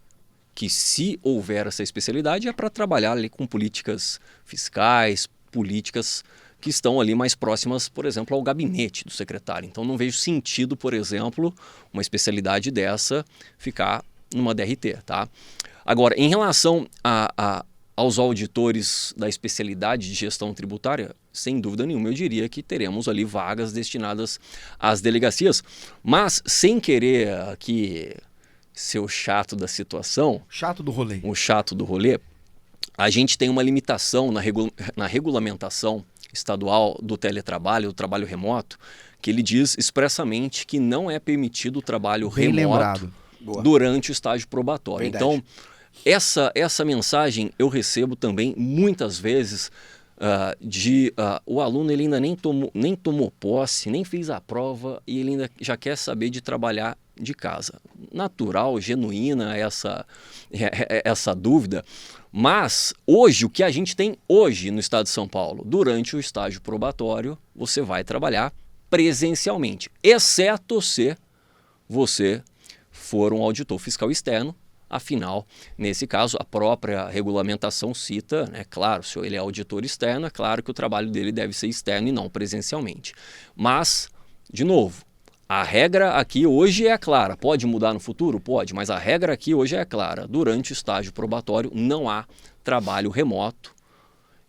que, se houver essa especialidade, é para trabalhar ali com políticas fiscais, políticas que estão ali mais próximas, por exemplo, ao gabinete do secretário. Então, não vejo sentido, por exemplo, uma especialidade dessa ficar numa DRT, tá? Agora, em relação aos auditores da especialidade de gestão tributária, sem dúvida nenhuma, eu diria que teremos ali vagas destinadas às delegacias, mas sem querer aqui ser o chato da situação... Chato do rolê. O chato do rolê, a gente tem uma limitação na regulamentação estadual do teletrabalho, do trabalho remoto, que ele diz expressamente que não é permitido o trabalho Bem remoto lembrado. durante o estágio probatório. Verdade. Então, essa mensagem eu recebo também muitas vezes o aluno ele ainda nem tomou posse, nem fez a prova e ele ainda já quer saber de trabalhar de casa. Natural, genuína essa dúvida, mas hoje, o que a gente tem hoje no estado de São Paulo, durante o estágio probatório, você vai trabalhar presencialmente, exceto se você for um auditor fiscal externo. Afinal, nesse caso, a própria regulamentação cita, né, claro, se ele é auditor externo, é claro que o trabalho dele deve ser externo e não presencialmente. Mas, de novo, a regra aqui hoje é clara. Pode mudar no futuro? Pode, mas a regra aqui hoje é clara. Durante o estágio probatório não há trabalho remoto.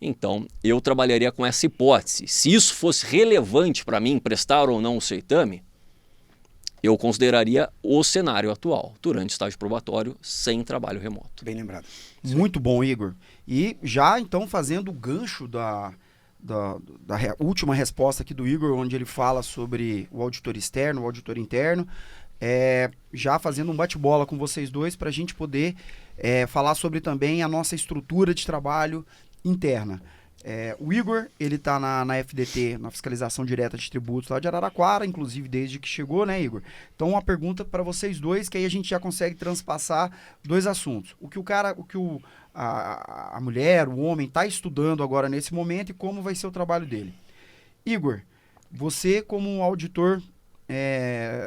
Então, eu trabalharia com essa hipótese. Se isso fosse relevante para mim, prestar ou não o certame, eu consideraria o cenário atual, durante o estágio probatório, sem trabalho remoto. Bem lembrado. Muito bom, Igor. E já então fazendo o gancho da última resposta aqui do Igor, onde ele fala sobre o auditor externo, o auditor interno, já fazendo um bate-bola com vocês dois para a gente poder falar sobre também a nossa estrutura de trabalho interna. O Igor, ele está na FDT, na Fiscalização Direta de Tributos lá de Araraquara, inclusive desde que chegou, né, Igor? Então, uma pergunta para vocês dois, que aí a gente já consegue transpassar dois assuntos. O que a mulher, o homem está estudando agora nesse momento e como vai ser o trabalho dele. Igor, você como um auditor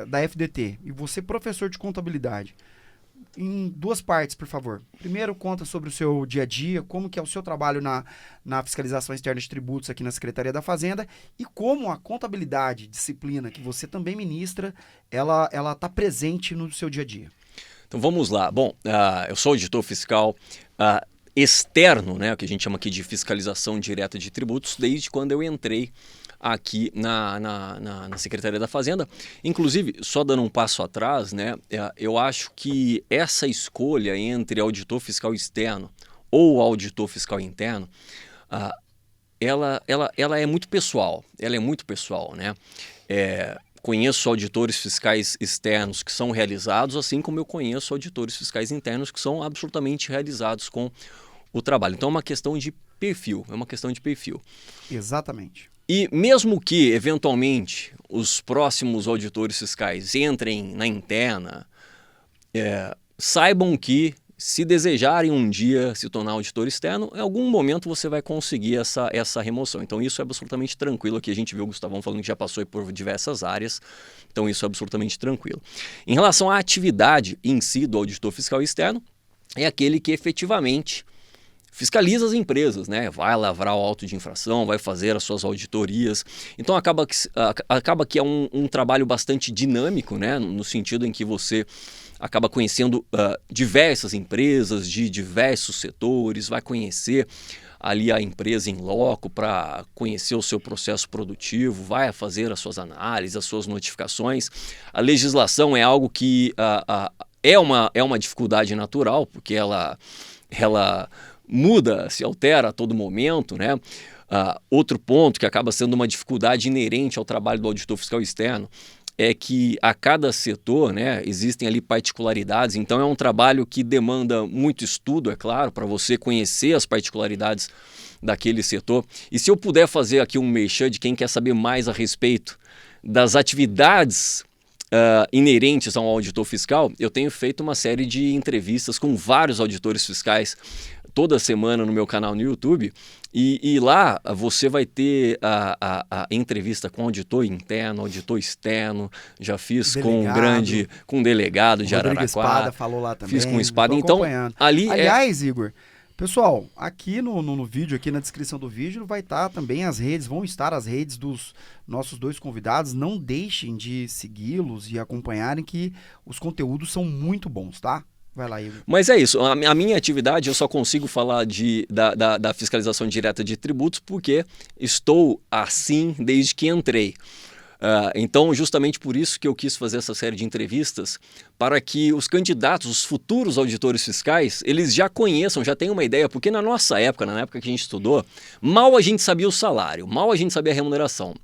da FDT e você professor de contabilidade, em duas partes, por favor. Primeiro, conta sobre o seu dia a dia, como que é o seu trabalho na fiscalização externa de tributos aqui na Secretaria da Fazenda e como a contabilidade, disciplina que você também ministra, ela está presente no seu dia a dia. Então vamos lá. Bom, eu sou auditor fiscal externo, né, o que a gente chama aqui de fiscalização direta de tributos, desde quando eu entrei aqui na Secretaria da Fazenda. Inclusive, só dando um passo atrás, né, eu acho que essa escolha entre auditor fiscal externo ou auditor fiscal interno, ela é muito pessoal. Ela é muito pessoal, né? Conheço auditores fiscais externos que são realizados, assim como eu conheço auditores fiscais internos que são absolutamente realizados com o trabalho. Então é uma questão de perfil, Exatamente. E mesmo que, eventualmente, os próximos auditores fiscais entrem na interna, saibam que, se desejarem um dia se tornar auditor externo, em algum momento você vai conseguir essa remoção. Então isso é absolutamente tranquilo. Aqui a gente viu o Gustavão falando que já passou por diversas áreas, então isso é absolutamente tranquilo. Em relação à atividade em si do auditor fiscal externo, é aquele que efetivamente fiscaliza as empresas, né? Vai lavrar o auto de infração, vai fazer as suas auditorias. Então acaba que é um trabalho bastante dinâmico, né? No sentido em que você acaba conhecendo diversas empresas de diversos setores, vai conhecer ali a empresa em loco para conhecer o seu processo produtivo, vai fazer as suas análises, as suas notificações. A legislação é algo que é uma dificuldade natural, porque ela muda, se altera a todo momento, né? Outro ponto que acaba sendo uma dificuldade inerente ao trabalho do auditor fiscal externo é que a cada setor, né, existem ali particularidades, então é um trabalho que demanda muito estudo, é claro, para você conhecer as particularidades daquele setor. E se eu puder fazer aqui um merchan de quem quer saber mais a respeito das atividades inerentes a um auditor fiscal, eu tenho feito uma série de entrevistas com vários auditores fiscais toda semana no meu canal no YouTube, e lá você vai ter a entrevista com auditor interno, auditor externo, já fiz com um delegado de Araraquara. Espada falou lá também. Fiz com Espada, então ali aliás, Igor, pessoal, aqui no vídeo, aqui na descrição do vídeo, vai estar também vão estar as redes dos nossos dois convidados. Não deixem de segui-los e acompanharem, que os conteúdos são muito bons, tá? Vai lá, Igor. Mas é isso, a minha atividade eu só consigo falar da fiscalização direta de tributos porque estou assim desde que entrei. Então, justamente por isso que eu quis fazer essa série de entrevistas, para que os candidatos, os futuros auditores fiscais, eles já conheçam, já tenham uma ideia, porque na nossa época, na época que a gente estudou, mal a gente sabia o salário, mal a gente sabia a remuneração.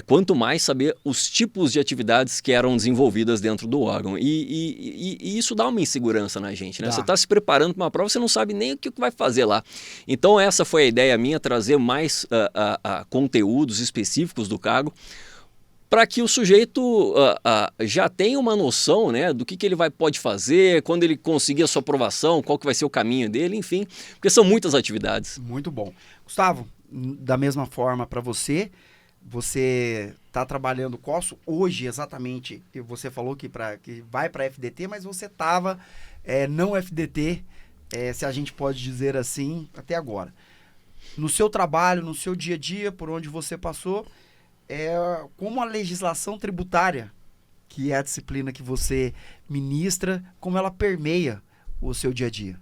quanto mais saber os tipos de atividades que eram desenvolvidas dentro do órgão. E isso dá uma insegurança na gente, né? Você está se preparando para uma prova, você não sabe nem o que vai fazer lá. Então essa foi a ideia minha, trazer mais conteúdos específicos do cargo, para que o sujeito já tenha uma noção, né, do que ele pode fazer, quando ele conseguir a sua aprovação, qual que vai ser o caminho dele, enfim, porque são muitas atividades. Muito bom. Gustavo, da mesma forma para você está trabalhando hoje exatamente, você falou que vai para FDT, mas você estava não FDT, se a gente pode dizer assim, até agora. No seu trabalho, no seu dia a dia, por onde você passou, como a legislação tributária, que é a disciplina que você ministra, como ela permeia o seu dia a dia?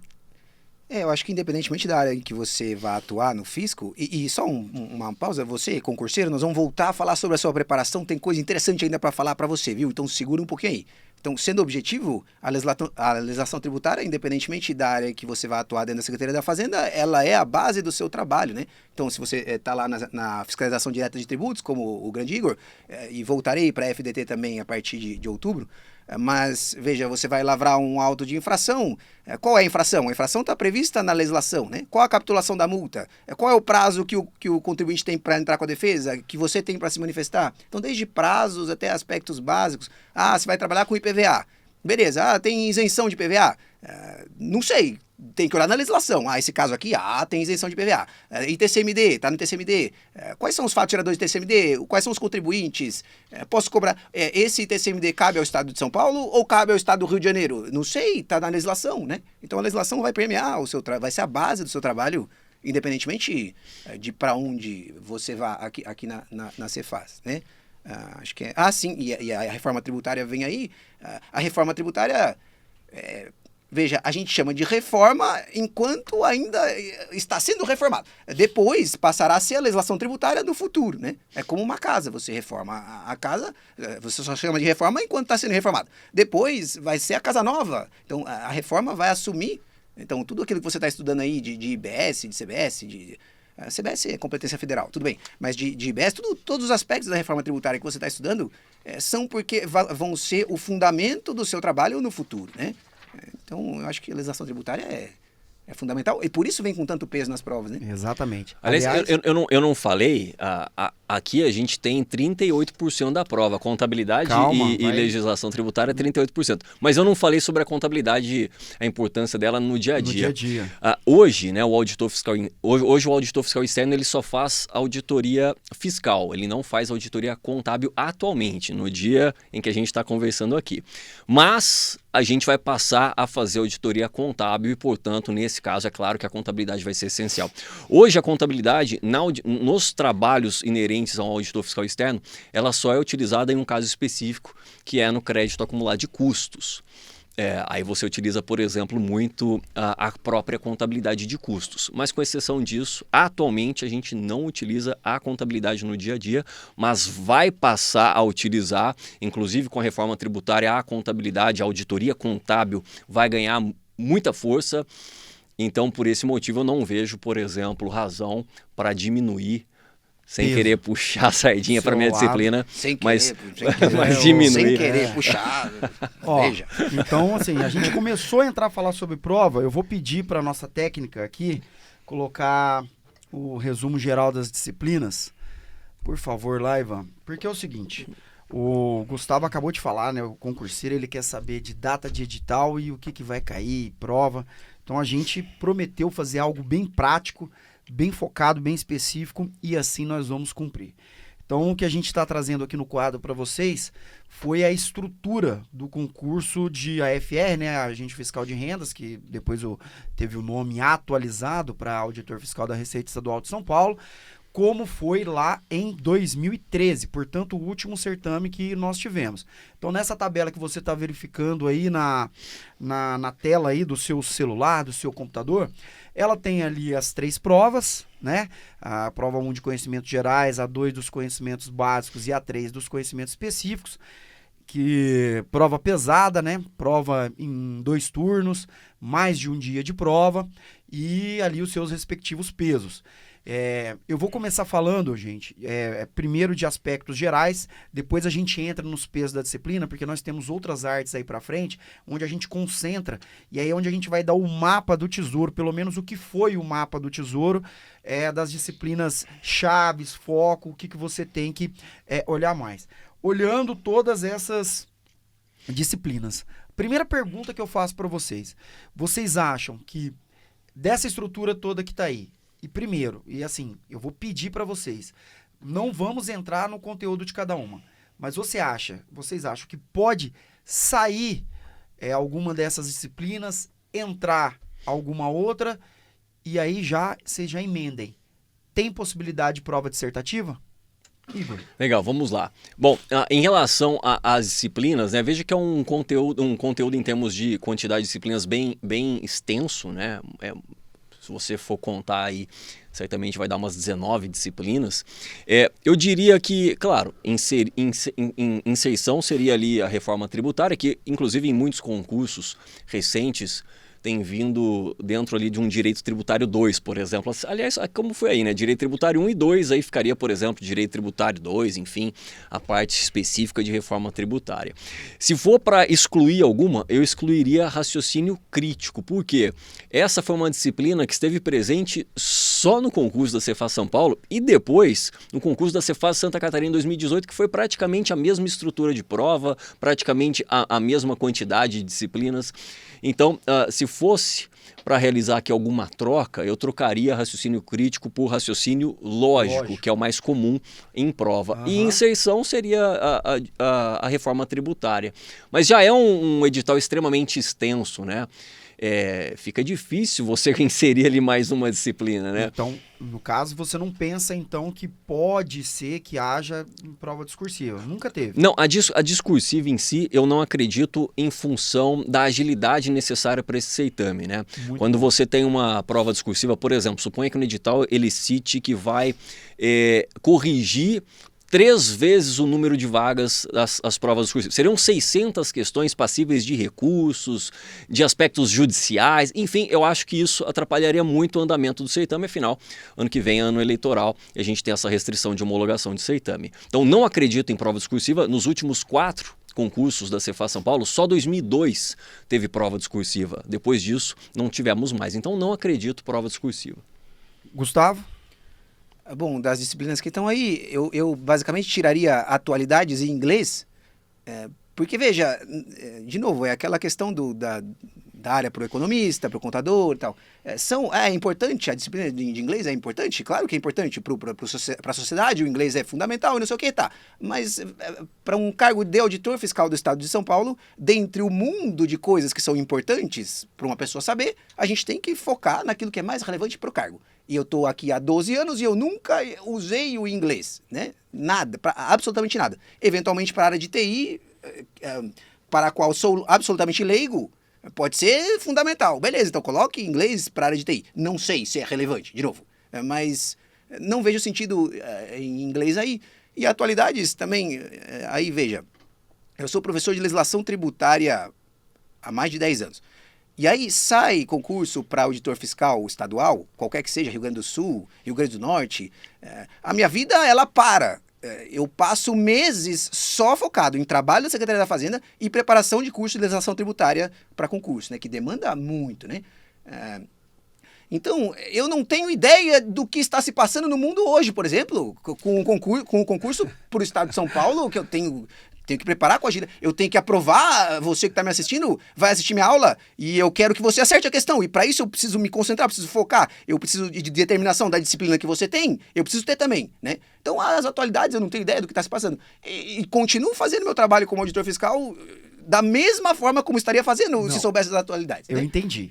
Eu acho que independentemente da área em que você vai atuar no fisco, e só uma pausa, você, concurseiro, nós vamos voltar a falar sobre a sua preparação, tem coisa interessante ainda para falar para você, viu? Então segura um pouquinho aí. Então, sendo objetivo, a legislação tributária, independentemente da área que você vai atuar dentro da Secretaria da Fazenda, ela é a base do seu trabalho, né? Então, se você está lá na fiscalização direta de tributos, como o grande Igor, e voltarei para a FDT também a partir de outubro, mas, veja, você vai lavrar um auto de infração. Qual é a infração? A infração está prevista na legislação, né? Qual a capitulação da multa? Qual é o prazo que o contribuinte tem para entrar com a defesa? Que você tem para se manifestar? Então, desde prazos até aspectos básicos. Você vai trabalhar com IPVA. Beleza, tem isenção de IPVA? Não sei. Tem que olhar na legislação. Esse caso aqui, tem isenção de IPVA. E TCMD, está no TCMD. Quais são os fatos geradores de TCMD? Quais são os contribuintes? Posso cobrar... esse TCMD cabe ao Estado de São Paulo ou cabe ao Estado do Rio de Janeiro? Não sei, está na legislação, né? Então a legislação vai permear vai ser a base do seu trabalho, independentemente de para onde você vá aqui na Cefaz, né? Acho que sim, e a reforma tributária vem aí. A reforma tributária... Veja, a gente chama de reforma enquanto ainda está sendo reformado. Depois passará a ser a legislação tributária do futuro, né? É como uma casa, você reforma a casa, você só chama de reforma enquanto está sendo reformada. Depois vai ser a casa nova. Então a reforma vai assumir, então tudo aquilo que você está estudando aí de IBS, de CBS, CBS é competência federal, tudo bem, mas de IBS, todos os aspectos da reforma tributária que você está estudando são porque vão ser o fundamento do seu trabalho no futuro, né? Então, eu acho que a legislação tributária é fundamental e por isso vem com tanto peso nas provas, né? Exatamente. Aliás, eu não falei, aqui a gente tem 38% da prova, contabilidade e legislação tributária é 38%. Mas eu não falei sobre a contabilidade, a importância dela no dia a dia. No dia a dia. Hoje, né, o auditor fiscal, hoje o auditor fiscal externo ele só faz auditoria fiscal, ele não faz auditoria contábil atualmente, no dia em que a gente está conversando aqui. Mas a gente vai passar a fazer auditoria contábil e, portanto, nesse caso, é claro que a contabilidade vai ser essencial. Hoje, a contabilidade, nos trabalhos inerentes ao auditor fiscal externo, ela só é utilizada em um caso específico, que é no crédito acumulado de custos. Aí você utiliza, por exemplo, muito a própria contabilidade de custos. Mas com exceção disso, atualmente a gente não utiliza a contabilidade no dia a dia, mas vai passar a utilizar, inclusive com a reforma tributária, a contabilidade, a auditoria contábil vai ganhar muita força. Então, por esse motivo, eu não vejo, por exemplo, razão para diminuir, sem querer puxar a sardinha para minha disciplina, mas diminuir. Sem querer puxar. Veja. Então, assim, a gente começou a entrar a falar sobre prova. Eu vou pedir para a nossa técnica aqui colocar o resumo geral das disciplinas. Por favor, lá, Ivan. Porque é o seguinte, o Gustavo acabou de falar, né? O concurseiro, ele quer saber de data de edital e o que vai cair, prova. Então, a gente prometeu fazer algo bem prático, bem focado, bem específico, e assim nós vamos cumprir. Então, o que a gente está trazendo aqui no quadro para vocês foi a estrutura do concurso de AFR, né, Agente Fiscal de Rendas, que depois teve o nome atualizado para Auditor Fiscal da Receita Estadual de São Paulo, como foi lá em 2013, portanto, o último certame que nós tivemos. Então, nessa tabela que você está verificando aí na tela aí do seu celular, do seu computador, ela tem ali as 3 provas, né? A prova 1 de conhecimentos gerais, a 2 dos conhecimentos básicos e a 3 dos conhecimentos específicos, que prova pesada, né? Prova em 2 turnos, mais de um dia de prova e ali os seus respectivos pesos. Eu vou começar falando, gente, primeiro de aspectos gerais, depois a gente entra nos pesos da disciplina, porque nós temos outras artes aí pra frente, onde a gente concentra, e aí é onde a gente vai dar o mapa do tesouro, pelo menos o que foi o mapa do tesouro, das disciplinas chaves, foco, o que você tem que olhar mais. Olhando todas essas disciplinas. Primeira pergunta que eu faço para vocês. Vocês acham que dessa estrutura toda que tá aí, e primeiro, e assim, eu vou pedir para vocês, não vamos entrar no conteúdo de cada uma, mas vocês acham que pode sair alguma dessas disciplinas, entrar alguma outra, e aí vocês já emendem. Tem possibilidade de prova dissertativa? Igor. Legal, vamos lá. Bom, em relação às disciplinas, né, veja que é um conteúdo em termos de quantidade de disciplinas bem extenso, né? Se você for contar aí, certamente vai dar umas 19 disciplinas. Eu diria que, claro, inserção seria ali a reforma tributária, que inclusive em muitos concursos recentes tem vindo dentro ali de um direito tributário 2, por exemplo. Aliás, como foi aí, né? Direito tributário 1 e 2, aí ficaria, por exemplo, direito tributário 2, enfim, a parte específica de reforma tributária. Se for para excluir alguma, eu excluiria raciocínio crítico. Por quê? Essa foi uma disciplina que esteve presente só no concurso da Cefaz São Paulo e depois no concurso da Cefaz Santa Catarina em 2018, que foi praticamente a mesma estrutura de prova, praticamente a mesma quantidade de disciplinas. Então, se fosse para realizar aqui alguma troca, eu trocaria raciocínio crítico por raciocínio lógico, que é o mais comum em prova. E inserção seria a reforma tributária. Mas já é um edital extremamente extenso, né? Fica difícil você inserir ali mais uma disciplina, né? Então, no caso, você não pensa, então, que pode ser que haja prova discursiva. Nunca teve. Não, a discursiva em si, eu não acredito em função da agilidade necessária para esse certame, né? Quando você tem uma prova discursiva, por exemplo, suponha que no edital ele cite que vai corrigir 3 vezes o número de vagas das provas discursivas. Seriam 600 questões passíveis de recursos, de aspectos judiciais, enfim, eu acho que isso atrapalharia muito o andamento do certame, afinal, ano que vem é ano eleitoral e a gente tem essa restrição de homologação de certame. Então, não acredito em prova discursiva. Nos últimos 4 concursos da Cefaz São Paulo, só 2002 teve prova discursiva. Depois disso, não tivemos mais. Então, não acredito em prova discursiva. Gustavo? Bom, das disciplinas que estão aí, eu basicamente tiraria atualidades em inglês, porque, veja, de novo, é aquela questão da área para o economista, para o contador e tal. É importante, a disciplina de inglês é importante? Claro que é importante para a sociedade, o inglês é fundamental e não sei o que, tá. Mas para um cargo de auditor fiscal do Estado de São Paulo, dentre o mundo de coisas que são importantes para uma pessoa saber, a gente tem que focar naquilo que é mais relevante para o cargo. E eu estou aqui há 12 anos e eu nunca usei o inglês, né? Nada, absolutamente nada. Eventualmente para a área de TI, para a qual sou absolutamente leigo, pode ser fundamental. Beleza, então coloque inglês para a área de TI. Não sei se é relevante, de novo. Mas não vejo sentido em inglês aí. E atualidades também, aí veja, eu sou professor de legislação tributária há mais de 10 anos. E aí sai concurso para auditor fiscal estadual, qualquer que seja, Rio Grande do Sul, Rio Grande do Norte, a minha vida, ela para. Eu passo meses só focado em trabalho da Secretaria da Fazenda e preparação de curso de legislação tributária para concurso, né, que demanda muito, né? Então, eu não tenho ideia do que está se passando no mundo hoje, por exemplo, com o concurso para o Estado de São Paulo, que eu tenho que preparar com a agenda. Eu tenho que aprovar, você que está me assistindo, vai assistir minha aula e eu quero que você acerte a questão. E para isso eu preciso me concentrar, preciso focar, eu preciso de determinação da disciplina que você tem, eu preciso ter também, né? Então, as atualidades eu não tenho ideia do que está se passando. E continuo fazendo meu trabalho como auditor fiscal da mesma forma como estaria fazendo se soubesse das atualidades. Eu né? entendi.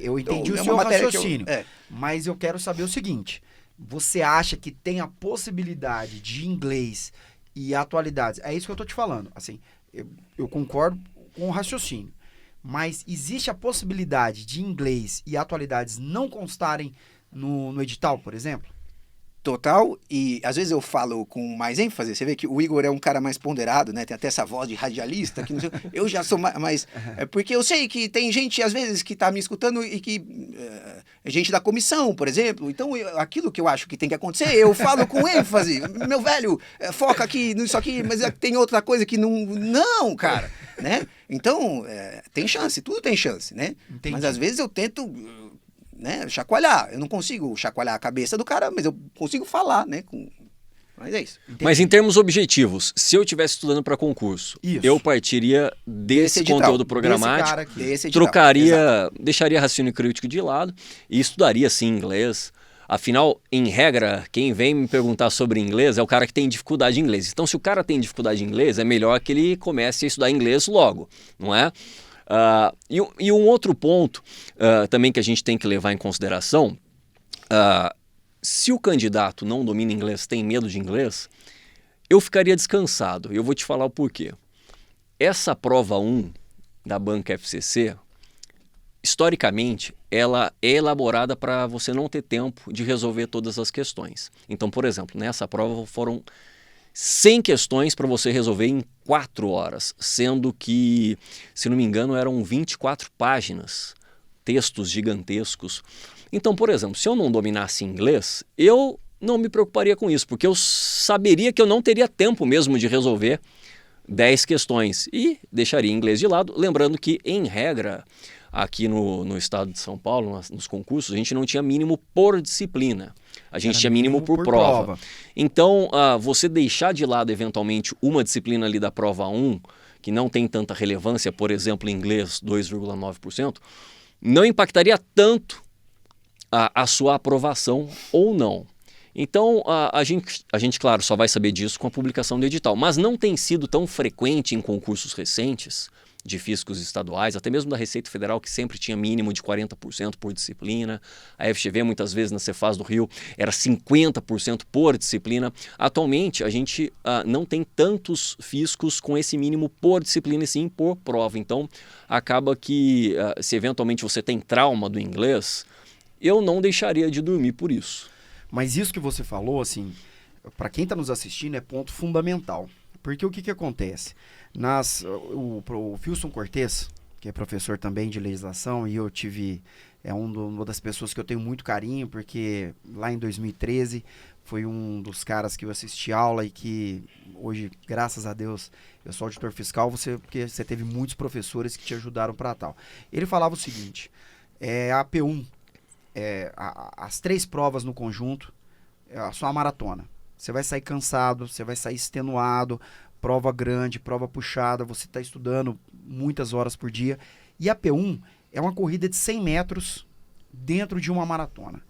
Eu entendi então, o seu raciocínio. Mas eu quero saber o seguinte. Você acha que tem a possibilidade de inglês e atualidades? É isso que eu tô te falando. Assim, eu concordo com o raciocínio. Mas existe a possibilidade de inglês e atualidades não constarem no edital, por exemplo? Total, e às vezes eu falo com mais ênfase, você vê que o Igor é um cara mais ponderado, né? Tem até essa voz de radialista, que não sei, eu já sou mais... porque eu sei que tem gente, às vezes, que tá me escutando e que... é gente da comissão, por exemplo, então aquilo que eu acho que tem que acontecer, eu falo com ênfase, meu velho, foca aqui nisso aqui, mas tem outra coisa que não... Não, cara, né? Então, tem chance, tudo tem chance, né? Entendi. Mas às vezes eu tento... né, chacoalhar. Eu não consigo chacoalhar a cabeça do cara, mas eu consigo falar, né? Mas é isso. Entendi. Mas em termos objetivos, se eu estivesse estudando para concurso, Isso. eu partiria desse edital, conteúdo Desse programático, cara aqui. Desse edital. Exato. trocaria, deixaria raciocínio crítico de lado e estudaria sim inglês. Afinal, em regra, quem vem me perguntar sobre inglês é o cara que tem dificuldade em inglês. Então, se o cara tem dificuldade em inglês, é melhor que ele comece a estudar inglês logo, não é? E um outro ponto também que a gente tem que levar em consideração, se o candidato não domina inglês, tem medo de inglês, eu ficaria descansado. Eu vou te falar o porquê. Essa prova 1 da banca FCC, historicamente, ela é elaborada para você não ter tempo de resolver todas as questões. Então, por exemplo, nessa prova foram 100 questões para você resolver em 4 horas, sendo que, se não me engano, eram 24 páginas, textos gigantescos. Então, por exemplo, se eu não dominasse inglês, eu não me preocuparia com isso, porque eu saberia que eu não teria tempo mesmo de resolver 10 questões e deixaria inglês de lado, lembrando que, em regra, aqui no estado de São Paulo, nos concursos, a gente não tinha mínimo por disciplina. A gente tinha mínimo por prova. Então, você deixar de lado, eventualmente, uma disciplina ali da prova 1, que não tem tanta relevância, por exemplo, em inglês, 2,9%, não impactaria tanto a sua aprovação ou não. Então, a gente, claro, só vai saber disso com a publicação do edital. Mas não tem sido tão frequente em concursos recentes de físicos estaduais, até mesmo da Receita Federal, que sempre tinha mínimo de 40% por disciplina. A FGV, muitas vezes, na Cefaz do Rio, era 50% por disciplina. Atualmente, a gente não tem tantos físicos com esse mínimo por disciplina e sim por prova. Então, acaba que, se eventualmente você tem trauma do inglês, eu não deixaria de dormir por isso. Mas isso que você falou, assim, para quem está nos assistindo, é ponto fundamental. Porque o que acontece? O Filson Cortez, que é professor também de legislação, e eu tive... uma das pessoas que eu tenho muito carinho, porque lá em 2013 foi um dos caras que eu assisti aula e que hoje, graças a Deus, eu sou auditor fiscal, porque você teve muitos professores que te ajudaram para tal. Ele falava o seguinte, a P1, as 3 provas no conjunto, só a maratona. Você vai sair cansado, você vai sair extenuado, prova grande, prova puxada, você está estudando muitas horas por dia. E a P1 é uma corrida de 100 metros dentro de uma maratona.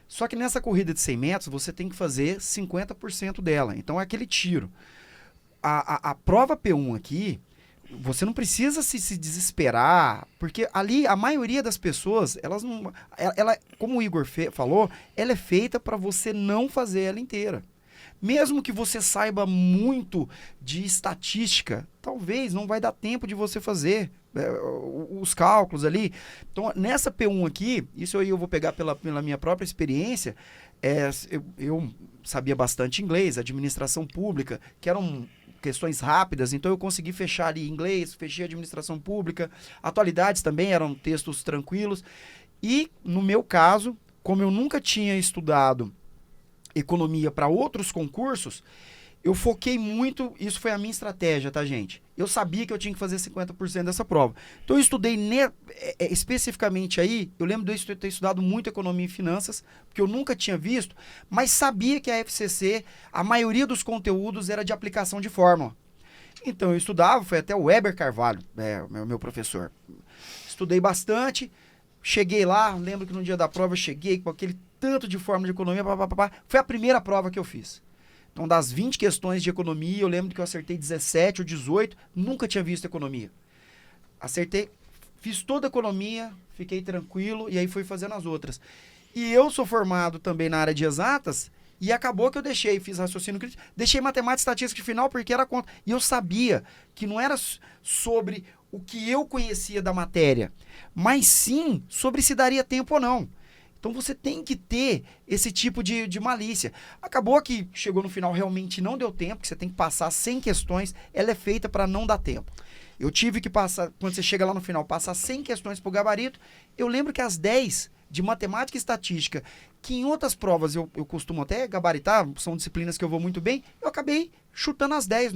Só que nessa corrida de 100 metros, você tem que fazer 50% dela. Então é aquele tiro. A prova P1 aqui, você não precisa se desesperar, porque ali a maioria das pessoas, elas não... Ela, como o Igor falou, ela é feita para você não fazer ela inteira. Mesmo que você saiba muito de estatística, talvez não vai dar tempo de você fazer os cálculos ali. Então, nessa P1 aqui, isso aí eu vou pegar pela minha própria experiência, eu sabia bastante inglês, administração pública, que eram questões rápidas, então eu consegui fechar ali inglês, fechei administração pública, atualidades também eram textos tranquilos. E, no meu caso, como eu nunca tinha estudado economia para outros concursos, eu foquei muito, isso foi a minha estratégia, tá, gente? Eu sabia que eu tinha que fazer 50% dessa prova. Então eu estudei especificamente aí, eu lembro de eu ter estudado muito economia e finanças, porque eu nunca tinha visto, mas sabia que a FCC, a maioria dos conteúdos era de aplicação de fórmula. Então eu estudava, foi até o Weber Carvalho, meu professor. Estudei bastante, cheguei lá, lembro que no dia da prova eu cheguei com aquele tanto de fórmula de economia, foi a primeira prova que eu fiz. Então, das 20 questões de economia, eu lembro que eu acertei 17 ou 18, nunca tinha visto economia. Acertei, fiz toda a economia, fiquei tranquilo, e aí fui fazendo as outras. E eu sou formado também na área de exatas, e acabou que eu fiz raciocínio crítico, deixei matemática e estatística de final, porque era conta. E eu sabia que não era sobre o que eu conhecia da matéria, mas sim sobre se daria tempo ou não. Então você tem que ter esse tipo de malícia. Acabou que chegou no final, realmente não deu tempo, que você tem que passar 100 questões, ela é feita para não dar tempo. Eu tive que passar, quando você chega lá no final, passar 100 questões pro gabarito. Eu lembro que as 10 de matemática e estatística, que em outras provas eu costumo até gabaritar, são disciplinas que eu vou muito bem, eu acabei chutando as 10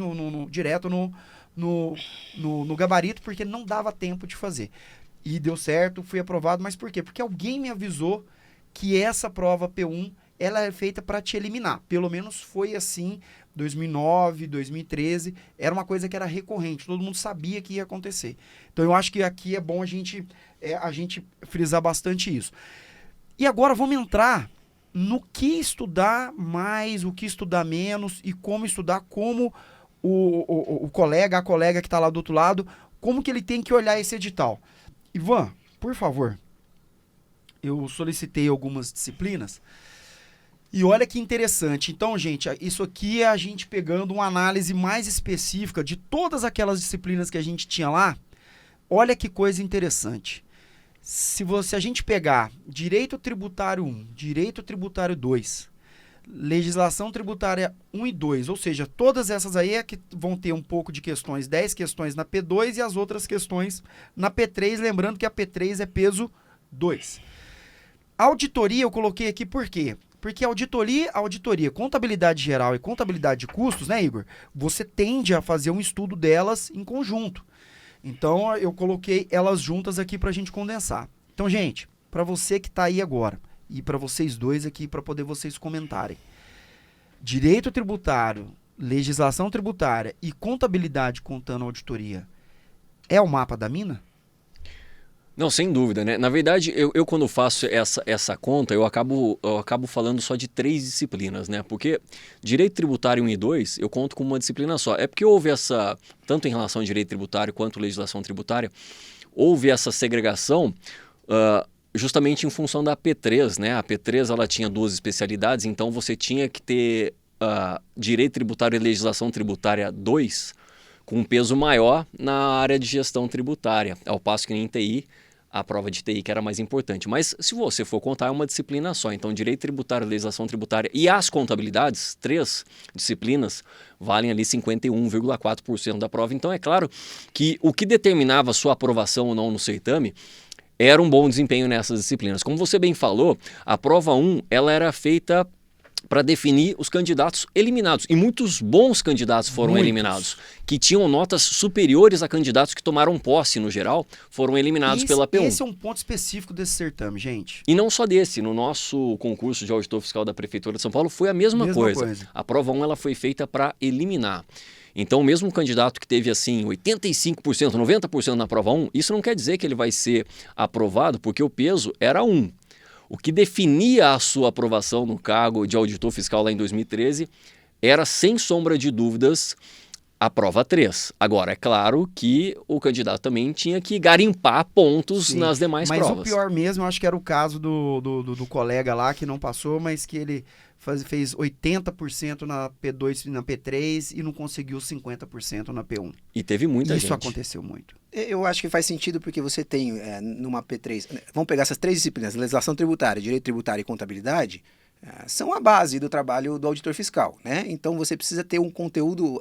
direto no gabarito, porque não dava tempo de fazer. E deu certo, fui aprovado, mas por quê? Porque alguém me avisou que essa prova P1, ela é feita para te eliminar. Pelo menos foi assim, 2009, 2013, era uma coisa que era recorrente, todo mundo sabia que ia acontecer. Então eu acho que aqui é bom a gente frisar bastante isso. E agora vamos entrar no que estudar mais, o que estudar menos e como estudar, como o colega, a colega que está lá do outro lado, como que ele tem que olhar esse edital. Ivan, por favor, eu solicitei algumas disciplinas e olha que interessante. Então, gente, isso aqui é a gente pegando uma análise mais específica de todas aquelas disciplinas que a gente tinha lá. Olha que coisa interessante. Se a gente pegar Direito Tributário 1, Direito Tributário 2, Legislação Tributária 1 e 2, ou seja, todas essas aí é que vão ter um pouco de questões, 10 questões na P2 e as outras questões na P3, lembrando que a P3 é peso 2. Auditoria eu coloquei aqui por quê? Porque auditoria, contabilidade geral e contabilidade de custos, né, Igor? Você tende a fazer um estudo delas em conjunto. Então, eu coloquei elas juntas aqui para a gente condensar. Então, gente, para você que está aí agora, e para vocês dois aqui, para poder vocês comentarem. Direito tributário, legislação tributária e contabilidade contando auditoria, é o mapa da mina? Não, sem dúvida, né? Na verdade, eu quando faço essa conta, eu acabo falando só de 3 disciplinas, né? Porque Direito Tributário 1 e 2, eu conto com uma disciplina só. É porque houve tanto em relação ao Direito Tributário quanto Legislação Tributária, houve essa segregação justamente em função da P3, né? A P3, ela tinha 2 especialidades, então você tinha que ter Direito Tributário e Legislação Tributária 2 com um peso maior na área de gestão tributária, ao passo que em TI, a prova de TI que era mais importante. Mas se você for contar, é uma disciplina só. Então, Direito Tributário, Legislação Tributária e as contabilidades, 3 disciplinas, valem ali 51,4% da prova. Então, é claro que o que determinava a sua aprovação ou não no certame era um bom desempenho nessas disciplinas. Como você bem falou, a prova 1 ela era feita para definir os candidatos eliminados. E muitos bons candidatos foram eliminados, que tinham notas superiores a candidatos que tomaram posse, no geral, foram eliminados pela P1. Esse é um ponto específico desse certame, gente. E não só desse. No nosso concurso de auditor fiscal da Prefeitura de São Paulo foi a mesma coisa. A prova 1 ela foi feita para eliminar. Então, mesmo um candidato que teve assim 85%, 90% na prova 1, isso não quer dizer que ele vai ser aprovado, porque o peso era 1. O que definia a sua aprovação no cargo de auditor fiscal lá em 2013 era, sem sombra de dúvidas, a prova 3. Agora, é claro que o candidato também tinha que garimpar pontos nas demais provas. Mas o pior mesmo, eu acho que era o caso do colega lá que não passou, mas que ele fez 80% na P2 e na P3 e não conseguiu 50% na P1. E teve muita gente. Isso aconteceu muito. Eu acho que faz sentido porque você tem numa P3... Vamos pegar essas 3 disciplinas, legislação tributária, direito tributário e contabilidade, são a base do trabalho do auditor fiscal, né? Então você precisa ter um conteúdo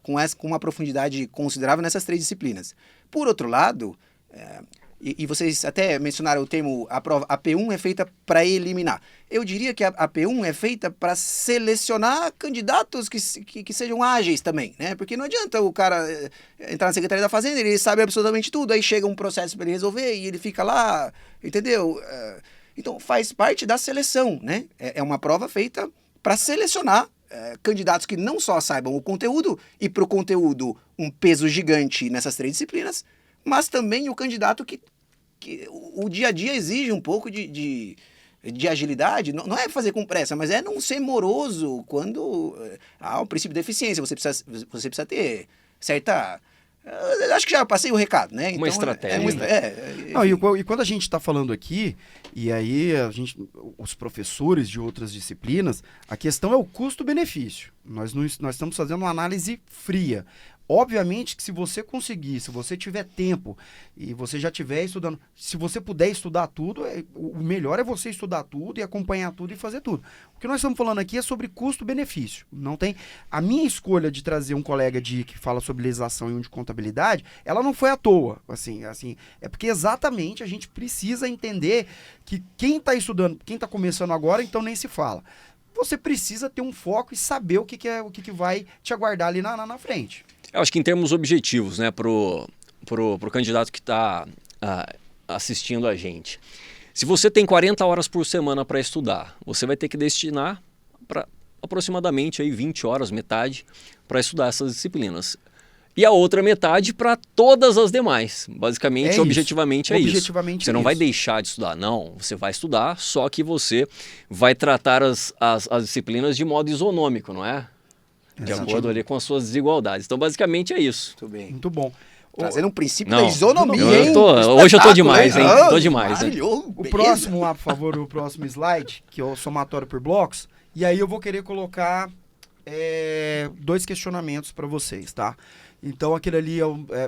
com uma profundidade considerável nessas 3 disciplinas. Por outro lado... E vocês até mencionaram o termo, a P1 é feita para eliminar. Eu diria que a P1 é feita para selecionar candidatos que sejam ágeis também, né? Porque não adianta o cara entrar na Secretaria da Fazenda, ele sabe absolutamente tudo, aí chega um processo para ele resolver e ele fica lá, entendeu? Então faz parte da seleção, né? É uma prova feita para selecionar candidatos que não só saibam o conteúdo, e para o conteúdo um peso gigante nessas 3 disciplinas, mas também o candidato que o dia a dia exige um pouco de agilidade. Não é fazer com pressa, mas é não ser moroso quando há um princípio de eficiência. Você precisa ter certa... Acho que já passei o recado, né? Uma estratégia. E quando a gente está falando aqui, e aí os professores de outras disciplinas, a questão é o custo-benefício. Nós estamos fazendo uma análise fria. Obviamente que se você conseguir, se você tiver tempo e você já estiver estudando, se você puder estudar tudo, o melhor é você estudar tudo e acompanhar tudo e fazer tudo. O que nós estamos falando aqui é sobre custo-benefício. Não tem. A minha escolha de trazer um colega que fala sobre legislação e um de contabilidade, ela não foi à toa. Assim, é porque exatamente a gente precisa entender que quem está estudando, quem está começando agora, então nem se fala. Você precisa ter um foco e saber o que vai te aguardar ali na frente. Eu acho que em termos objetivos, né, pro candidato que está assistindo a gente. Se você tem 40 horas por semana para estudar, você vai ter que destinar para aproximadamente aí 20 horas, metade, para estudar essas disciplinas. E a outra metade para todas as demais. Basicamente, objetivamente é isso. Você não vai deixar de estudar, não. Você vai estudar, só que você vai tratar as disciplinas de modo isonômico, não é? De acordo ali com as suas desigualdades. Então, basicamente é isso. Muito bem. Muito bom. Trazendo um princípio da isonomia, hein? Hoje eu tô demais, hein? Tô demais, hein? O próximo lá, por favor, o próximo slide, que é o somatório por blocos. E aí eu vou querer colocar 2 questionamentos para vocês, tá? Então, aquele ali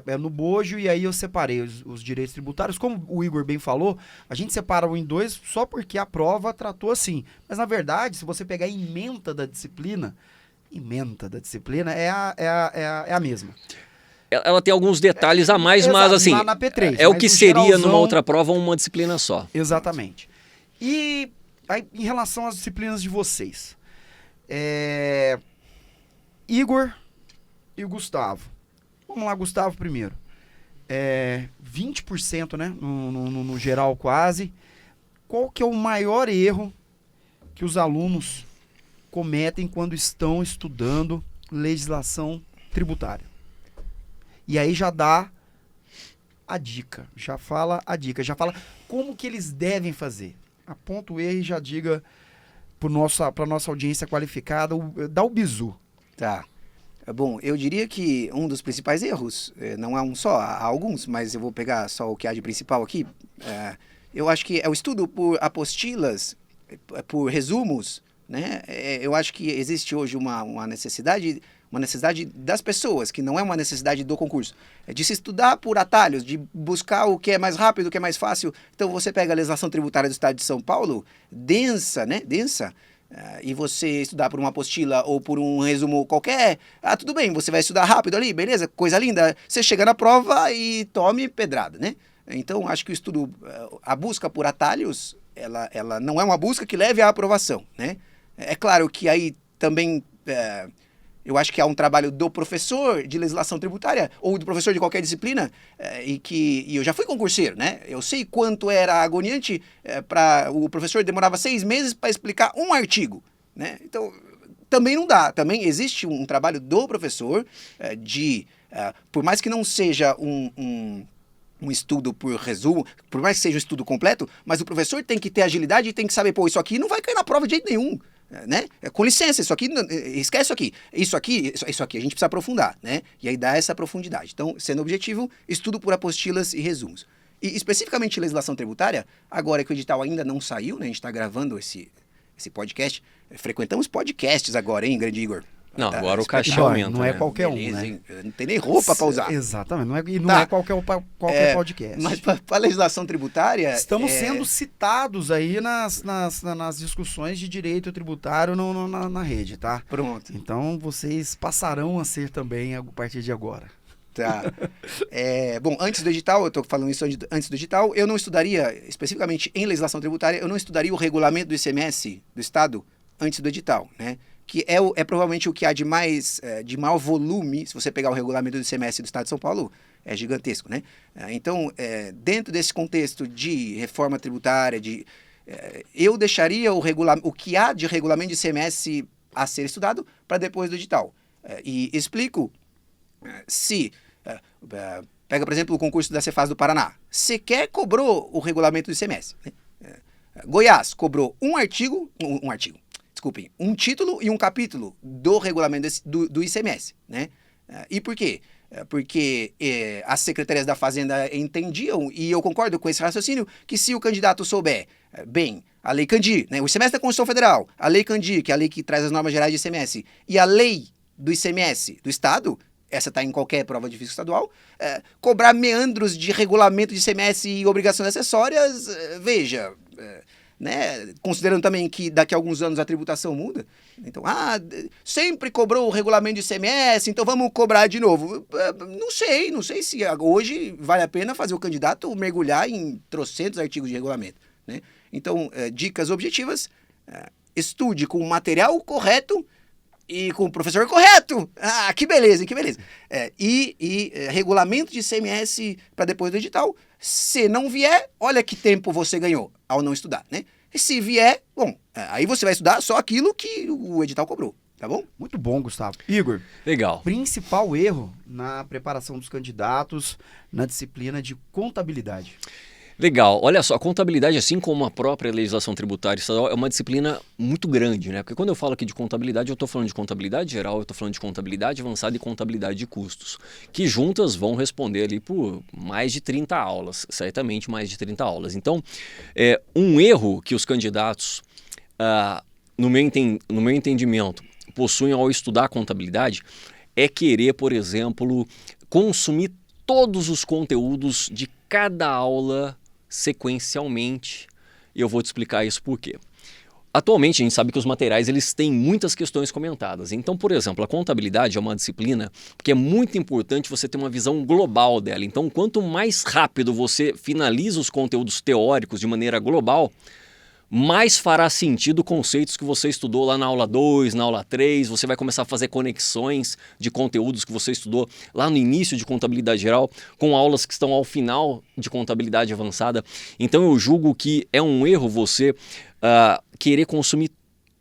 é no bojo, e aí eu separei os direitos tributários. Como o Igor bem falou, a gente separou em 2 só porque a prova tratou assim. Mas, na verdade, se você pegar a ementa da disciplina é a mesma. Ela tem alguns detalhes a mais, mas assim, na P3, é o que seria geralzão, numa outra prova uma disciplina só. Exatamente. E aí, em relação às disciplinas de vocês, Igor e o Gustavo. Vamos lá, Gustavo primeiro. 20%, né? No geral, quase. Qual que é o maior erro que os alunos cometem quando estão estudando legislação tributária? E aí já dá a dica, já fala como que eles devem fazer. Aponta o erro e já diga para nossa audiência qualificada, dá o bizu. Tá. Bom, eu diria que um dos principais erros, não é um só, há alguns, mas eu vou pegar só o que há de principal aqui. Eu acho que é o estudo por apostilas, por resumos, né? Eu acho que existe hoje uma necessidade das pessoas, que não é uma necessidade do concurso, de se estudar por atalhos, de buscar o que é mais rápido, o que é mais fácil. Então você pega a legislação tributária do Estado de São Paulo, densa, né? Densa. E você estudar por uma apostila ou por um resumo qualquer, tudo bem, você vai estudar rápido ali, beleza, coisa linda. Você chega na prova e tome pedrada, né? Então acho que o estudo, a busca por atalhos, ela não é uma busca que leve à aprovação, né? É claro que aí também eu acho que há um trabalho do professor de legislação tributária ou do professor de qualquer disciplina e eu já fui concurseiro, né? Eu sei quanto era agoniante para o professor demorava 6 meses para explicar um artigo, né? Então também não dá. Também existe um trabalho do professor por mais que não seja um estudo por resumo, por mais que seja um estudo completo, mas o professor tem que ter agilidade e tem que saber, isso aqui não vai cair na prova de jeito nenhum, né? Com licença, isso aqui, esquece isso aqui, a gente precisa aprofundar, né? E aí dá essa profundidade. Então, sendo objetivo, estudo por apostilas e resumos. E especificamente legislação tributária, agora que o edital ainda não saiu, né? A gente está gravando esse podcast, frequentamos podcasts agora, hein, grande Igor? Não, agora o cachê aumenta. Não é né? qualquer Beleza, né? Hein? Não tem nem roupa para usar. Exatamente, não é qualquer podcast. Mas para a legislação tributária... Estamos sendo citados aí nas discussões de direito tributário na rede, tá? Pronto. Então vocês passarão a ser também a partir de agora. Tá. Bom, antes do edital, eu estou falando isso antes do edital, eu não estudaria, especificamente em legislação tributária, eu não estudaria o regulamento do ICMS do Estado antes do edital, né? Que é provavelmente o que há de maior volume, se você pegar o regulamento do ICMS do Estado de São Paulo, é gigantesco, né? Então, dentro desse contexto de reforma tributária, eu deixaria o que há de regulamento de ICMS a ser estudado para depois do edital. E explico se... pega, por exemplo, o concurso da Cefaz do Paraná. Sequer cobrou o regulamento do ICMS. Né? Goiás cobrou um título e um capítulo do regulamento do ICMS, né? E por quê? Porque as secretarias da Fazenda entendiam, e eu concordo com esse raciocínio, que se o candidato souber bem a Lei Candir, né, o ICMS da Constituição Federal, a Lei Candir, que é a lei que traz as normas gerais de ICMS, e a lei do ICMS do Estado, essa está em qualquer prova de física estadual, cobrar meandros de regulamento de ICMS e obrigações acessórias, veja, né, considerando também que daqui a alguns anos a tributação muda, então, sempre cobrou o regulamento de ICMS, então vamos cobrar de novo. Não sei se hoje vale a pena fazer o candidato mergulhar em trocentos artigos de regulamento, né? Então, dicas objetivas, estude com o material correto e com o professor correto. Que beleza, que beleza. Regulamento de ICMS para depois do edital. Se não vier, olha que tempo você ganhou ao não estudar, né? E se vier, bom, aí você vai estudar só aquilo que o edital cobrou, tá bom? Muito bom, Gustavo. Igor. Legal. Principal erro na preparação dos candidatos na disciplina de contabilidade. Legal. Olha só, a contabilidade, assim como a própria legislação tributária estadual, é uma disciplina muito grande, né? Porque quando eu falo aqui de contabilidade, eu estou falando de contabilidade geral, eu estou falando de contabilidade avançada e contabilidade de custos, que juntas vão responder ali por mais de 30 aulas, certamente mais de 30 aulas. Então, um erro que os candidatos, no meu entendimento, possuem ao estudar contabilidade é querer, por exemplo, consumir todos os conteúdos de cada aula sequencialmente, e eu vou te explicar isso por quê. Atualmente a gente sabe que os materiais eles têm muitas questões comentadas, então, por exemplo, a contabilidade é uma disciplina que é muito importante você ter uma visão global dela, então quanto mais rápido você finaliza os conteúdos teóricos de maneira global, mais fará sentido conceitos que você estudou lá na aula 2, na aula 3, você vai começar a fazer conexões de conteúdos que você estudou lá no início de contabilidade geral, com aulas que estão ao final de contabilidade avançada. Então eu julgo que é um erro você querer consumir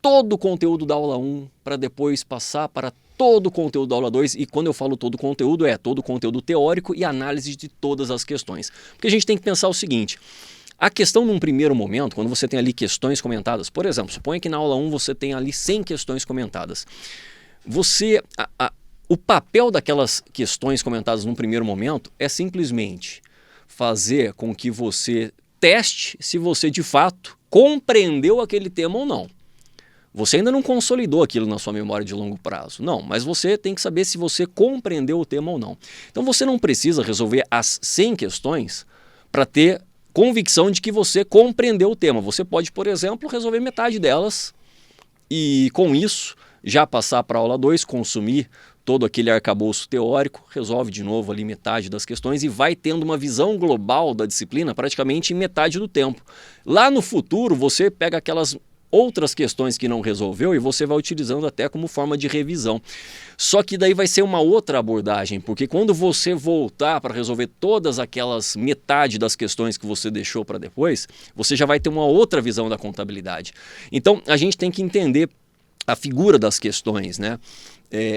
todo o conteúdo da aula 1 para depois passar para todo o conteúdo da aula 2, e quando eu falo todo o conteúdo, é todo o conteúdo teórico e análise de todas as questões. Porque a gente tem que pensar o seguinte: a questão num primeiro momento, quando você tem ali questões comentadas, por exemplo, suponha que na aula 1 você tem ali 100 questões comentadas. O papel daquelas questões comentadas num primeiro momento é simplesmente fazer com que você teste se você de fato compreendeu aquele tema ou não. Você ainda não consolidou aquilo na sua memória de longo prazo. Não, mas você tem que saber se você compreendeu o tema ou não. Então você não precisa resolver as 100 questões para ter convicção de que você compreendeu o tema. Você pode, por exemplo, resolver metade delas e, com isso, já passar para a aula 2, consumir todo aquele arcabouço teórico, resolve de novo ali metade das questões e vai tendo uma visão global da disciplina praticamente em metade do tempo. Lá no futuro, você pega aquelas outras questões que não resolveu e você vai utilizando até como forma de revisão. Só que daí vai ser uma outra abordagem, porque quando você voltar para resolver todas aquelas metade das questões que você deixou para depois, você já vai ter uma outra visão da contabilidade. Então, a gente tem que entender a figura das questões, né?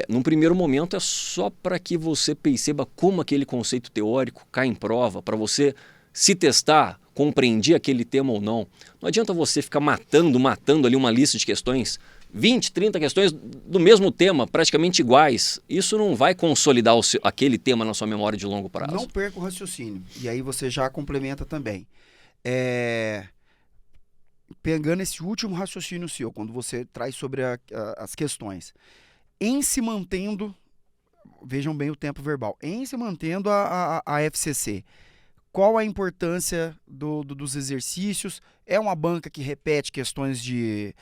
Num primeiro momento é só para que você perceba como aquele conceito teórico cai em prova, para você se testar, compreender aquele tema ou não. Não adianta você ficar matando ali uma lista de questões, 20, 30 questões do mesmo tema, praticamente iguais. Isso não vai consolidar aquele tema na sua memória de longo prazo. Não perca o raciocínio. E aí você já complementa também. Pegando esse último raciocínio seu, quando você traz sobre as questões, em se mantendo, vejam bem o tempo verbal, em se mantendo a FCC, qual a importância dos exercícios? É uma banca que repete questões de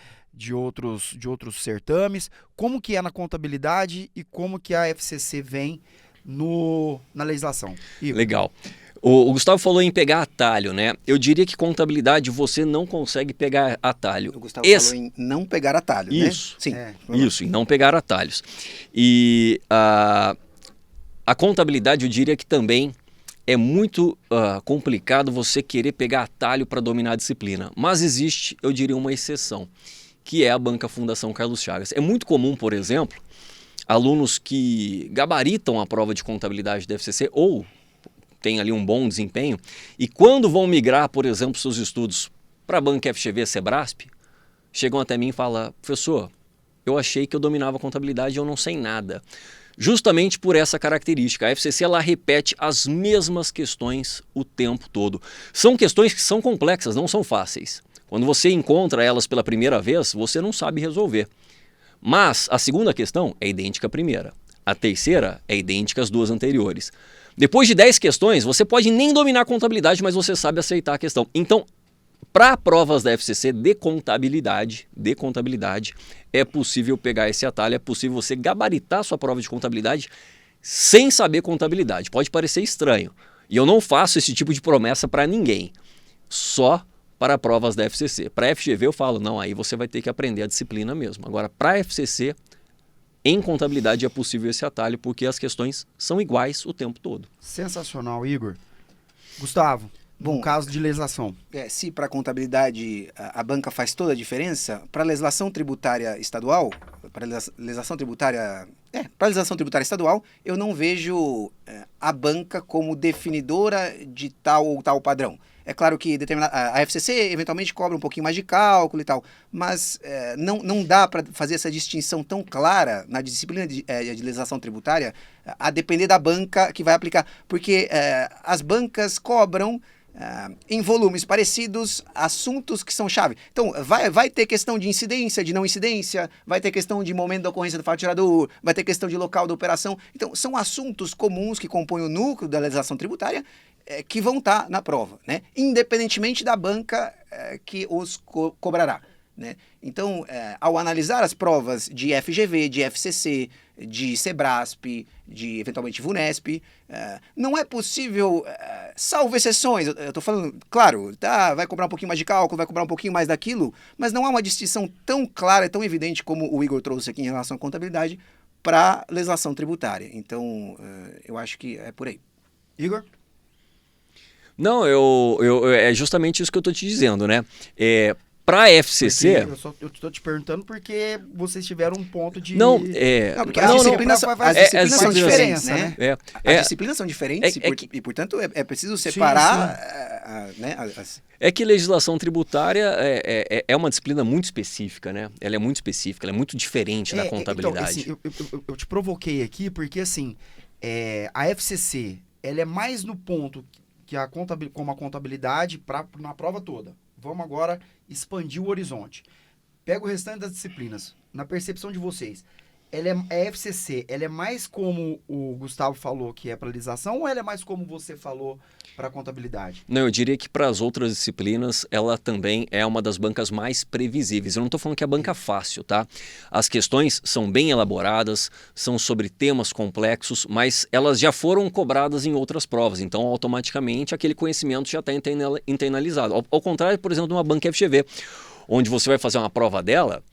outros certames? Como que é na contabilidade e como que a FCC vem na legislação? Igor. Legal. O Gustavo falou em pegar atalho, né? Eu diria que contabilidade você não consegue pegar atalho. O Gustavo falou em não pegar atalho, isso, né? Sim. Isso, em não pegar atalhos. E a contabilidade eu diria que também é muito complicado você querer pegar atalho para dominar a disciplina. Mas existe, eu diria, uma exceção, que é a Banca Fundação Carlos Chagas. É muito comum, por exemplo, alunos que gabaritam a prova de contabilidade da FCC ou têm ali um bom desempenho e quando vão migrar, por exemplo, seus estudos para a Banca FGV, Sebrasp, chegam até mim e falam: professor, eu achei que eu dominava a contabilidade e eu não sei nada. Justamente por essa característica, a FCC ela repete as mesmas questões o tempo todo. São questões que são complexas, não são fáceis. Quando você encontra elas pela primeira vez, você não sabe resolver. Mas a segunda questão é idêntica à primeira. A terceira é idêntica às duas anteriores. Depois de 10 questões, você pode nem dominar a contabilidade, mas você sabe aceitar a questão. Então, para provas da FCC de contabilidade, é possível pegar esse atalho, é possível você gabaritar sua prova de contabilidade sem saber contabilidade. Pode parecer estranho. E eu não faço esse tipo de promessa para ninguém. Só para provas da FCC. Para a FGV eu falo, não, aí você vai ter que aprender a disciplina mesmo. Agora, para a FCC, em contabilidade é possível esse atalho, porque as questões são iguais o tempo todo. Sensacional, Igor. Gustavo, bom caso de legislação. Se para a contabilidade a banca faz toda a diferença, para a legislação tributária estadual, para a legislação tributária estadual, eu não vejo a banca como definidora de tal ou tal padrão. É claro que a FCC eventualmente cobra um pouquinho mais de cálculo e tal, mas não dá para fazer essa distinção tão clara na disciplina de legislação tributária, a depender da banca que vai aplicar, porque as bancas cobram em volumes parecidos assuntos que são chave. Então, vai ter questão de incidência, de não incidência, vai ter questão de momento da ocorrência do fato tirador, vai ter questão de local da operação. Então, são assuntos comuns que compõem o núcleo da legislação tributária que vão estar na prova, né? Independentemente da banca que os cobrará. Né? Então, ao analisar as provas de FGV, de FCC, de Sebrasp, de eventualmente VUNESP, não é possível, salvo exceções, eu estou falando, claro, vai cobrar um pouquinho mais de cálculo, vai cobrar um pouquinho mais daquilo, mas não há uma distinção tão clara, tão evidente como o Igor trouxe aqui em relação à contabilidade para legislação tributária. Então, eu acho que é por aí. Igor? Não, é justamente isso que eu estou te dizendo, né? Para a FCC... Eu estou te perguntando porque vocês tiveram um ponto de... Não, porque as disciplinas são diferentes, né? As disciplinas são diferentes e, portanto, é preciso separar... né, É que legislação tributária é uma disciplina muito específica, né? Ela é muito específica, ela é muito diferente da contabilidade. Então, assim, eu te provoquei aqui porque, assim, a FCC, ela é mais no ponto que como a contabilidade na prova toda. Vamos agora expandir o horizonte. Pega o restante das disciplinas. Na percepção de vocês, a FCC, ela é mais como o Gustavo falou que é para legislação ou ela é mais como você falou para contabilidade? Não, eu diria que para as outras disciplinas ela também é uma das bancas mais previsíveis. Eu não estou falando que é a banca fácil, tá? As questões são bem elaboradas, são sobre temas complexos, mas elas já foram cobradas em outras provas, então automaticamente aquele conhecimento já está internalizado. Ao contrário, por exemplo, de uma banca FGV, onde você vai fazer uma prova dela,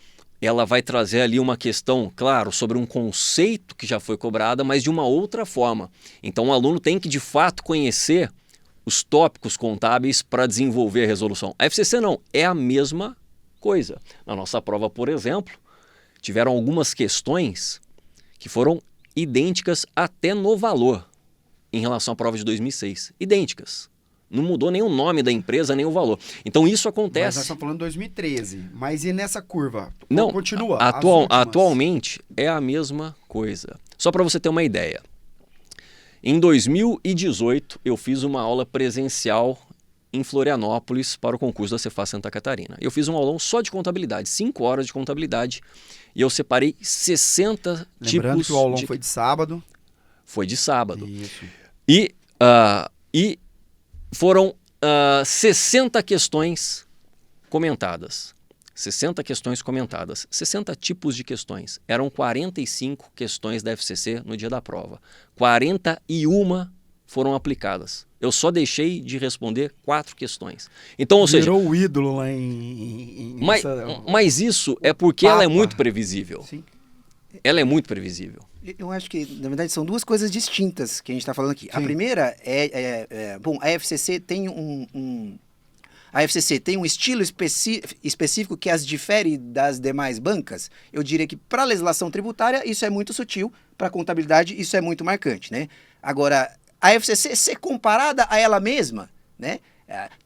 ela vai trazer ali uma questão, claro, sobre um conceito que já foi cobrada, mas de uma outra forma. Então o aluno tem que de fato conhecer os tópicos contábeis para desenvolver a resolução. A FCC não, é a mesma coisa. Na nossa prova, por exemplo, tiveram algumas questões que foram idênticas até no valor em relação à prova de 2006. Idênticas. Não mudou nem o nome da empresa, nem o valor. Então isso acontece... Mas nós estamos falando de 2013. Mas e nessa curva? Não, continua. Atualmente é a mesma coisa. Só para você ter uma ideia. Em 2018, eu fiz uma aula presencial em Florianópolis para o concurso da Cefaz Santa Catarina. Eu fiz um aulão só de contabilidade, 5 horas de contabilidade, e eu separei 60 tipos... Lembrando que o aulão foi de sábado. Foi de sábado. Isso. E foram 60 questões comentadas. 60 questões comentadas. 60 tipos de questões. Eram 45 questões da FCC no dia da prova. 41 foram aplicadas. Eu só deixei de responder 4 questões. Então, ou seja... Virou o ídolo lá mas isso é porque ela é muito previsível. Sim. Ela é muito previsível. Eu acho que, na verdade, são duas coisas distintas que a gente está falando aqui. Sim. A primeira bom, a FCC tem a FCC tem um estilo específico que as difere das demais bancas. Eu diria que para a legislação tributária isso é muito sutil, para a contabilidade isso é muito marcante, né? Agora, a FCC ser comparada a ela mesma, né?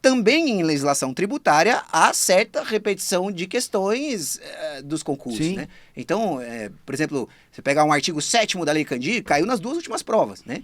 Também em legislação tributária há certa repetição de questões dos concursos, Sim. né? Então, por exemplo, você pegar um artigo 7º da Lei Candir, caiu nas 2 últimas provas, né?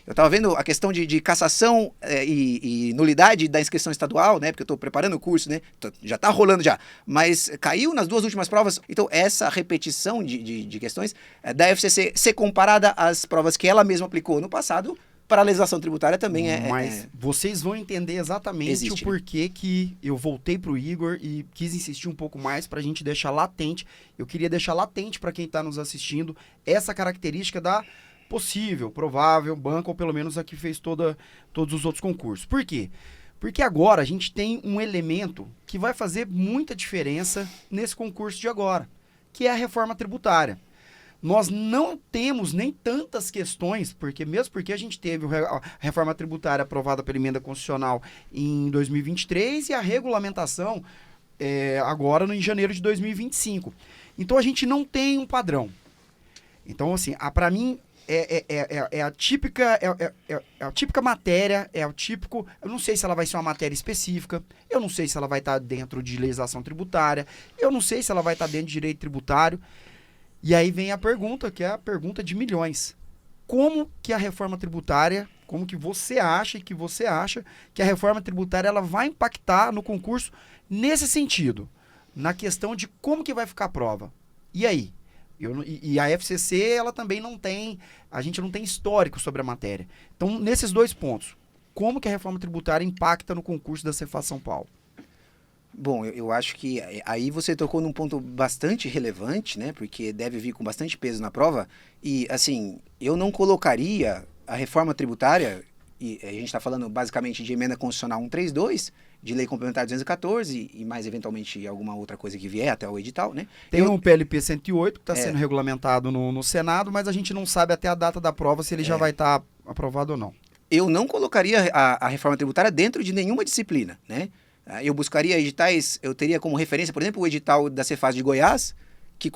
Eu estava vendo a questão de cassação e nulidade da inscrição estadual, né? Porque eu estou preparando o curso, né? Já está rolando já. Mas caiu nas 2 últimas provas. Então, essa repetição de questões da FCC ser comparada às provas que ela mesma aplicou no passado, para a legislação tributária também Mas vocês vão entender exatamente existe, o porquê que eu voltei pro Igor e quis insistir um pouco mais para a gente deixar latente. Eu queria deixar latente para quem está nos assistindo essa característica da possível, provável banca, ou pelo menos a que fez todos os outros concursos. Por quê? Porque agora a gente tem um elemento que vai fazer muita diferença nesse concurso de agora, que é a reforma tributária. Nós não temos nem tantas questões, mesmo porque a gente teve a reforma tributária aprovada pela emenda constitucional em 2023 e a regulamentação agora em janeiro de 2025. Então a gente não tem um padrão. Então, assim, para mim é a típica matéria, é o típico. Eu não sei se ela vai ser uma matéria específica, eu não sei se ela vai estar dentro de legislação tributária, eu não sei se ela vai estar dentro de direito tributário. E aí vem a pergunta, que é a pergunta de milhões. Como que a reforma tributária, como que você acha que a reforma tributária ela vai impactar no concurso nesse sentido? Na questão de como que vai ficar a prova. E aí? E a FCC, ela também não tem, a gente não tem histórico sobre a matéria. Então, nesses 2 pontos, como que a reforma tributária impacta no concurso da Cefaz São Paulo? Bom, eu acho que aí você tocou num ponto bastante relevante, né? Porque deve vir com bastante peso na prova. E, assim, eu não colocaria a reforma tributária, e a gente está falando basicamente de emenda constitucional 132, de lei complementar 214 e mais eventualmente alguma outra coisa que vier até o edital, né? Tem um PLP 108 que está sendo regulamentado no Senado, mas a gente não sabe até a data da prova se ele já vai estar aprovado ou não. Eu não colocaria a reforma tributária dentro de nenhuma disciplina, né? Eu buscaria editais, eu teria como referência, por exemplo, o edital da Cefaz de Goiás, que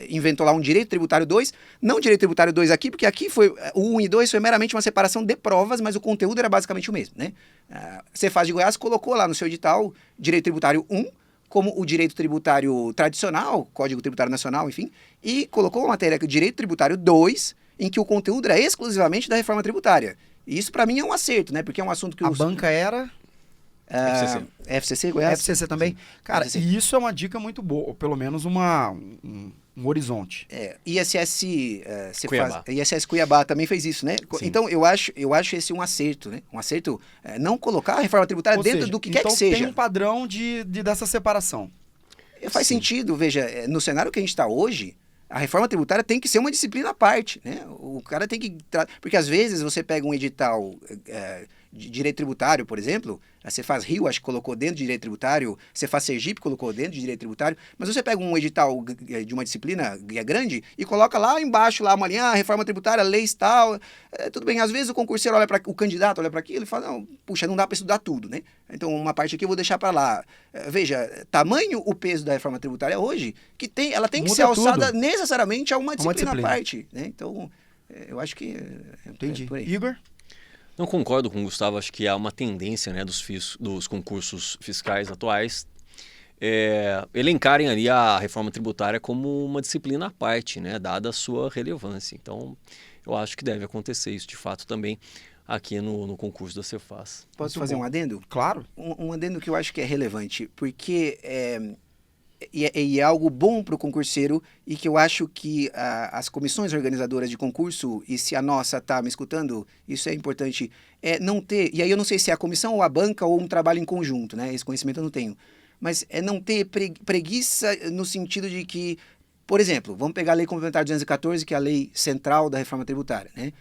inventou lá um direito tributário 2, não direito tributário 2 aqui, porque aqui o 1 e 2 foi meramente uma separação de provas, mas o conteúdo era basicamente o mesmo, né? A Cefaz de Goiás colocou lá no seu edital direito tributário 1, como o direito tributário tradicional, Código Tributário Nacional, enfim, e colocou a matéria direito tributário 2, em que o conteúdo era exclusivamente da reforma tributária. E isso para mim é um acerto, né? Porque é um assunto que a banca era FCC, Goiás? FCC também. Cara, FCC. E isso é uma dica muito boa, ou pelo menos um horizonte. ISS Cuiabá também fez isso, né? Sim. Então, eu acho esse um acerto, né? Um acerto, não colocar a reforma tributária dentro do que quer que seja. Então tem um padrão dessa separação. Faz sentido, veja, no cenário que a gente está hoje, a reforma tributária tem que ser uma disciplina à parte, né? O cara tem que... Porque às vezes você pega um edital de direito tributário, por exemplo, a Cefaz Rio, acho que colocou dentro de direito tributário, a Cefaz Sergipe colocou dentro de direito tributário, mas você pega um edital de uma disciplina grande e coloca lá embaixo, lá uma linha, reforma tributária, leis tal, tudo bem, às vezes o concurseiro o candidato olha para aquilo e fala, não, puxa, não dá para estudar tudo, né? Então uma parte aqui eu vou deixar para lá. Veja, tamanho o peso da reforma tributária hoje, que ela tem que ser alçada necessariamente a uma disciplina à parte, né? Então, eu acho que... Entendi. Por aí. Igor? Não concordo com o Gustavo, acho que há uma tendência, né, dos concursos fiscais atuais elencarem ali a reforma tributária como uma disciplina à parte, né, dada a sua relevância. Então, eu acho que deve acontecer isso de fato também aqui no concurso da Cefaz. Posso fazer um adendo? Claro. Um adendo que eu acho que é relevante, porque é algo bom para o concurseiro e que eu acho que as comissões organizadoras de concurso, e se a nossa está me escutando, isso é importante, não ter, e aí eu não sei se é a comissão ou a banca ou um trabalho em conjunto, né? Esse conhecimento eu não tenho, mas é não ter preguiça no sentido de que, por exemplo, vamos pegar a Lei Complementar 214, que é a lei central da reforma tributária, né?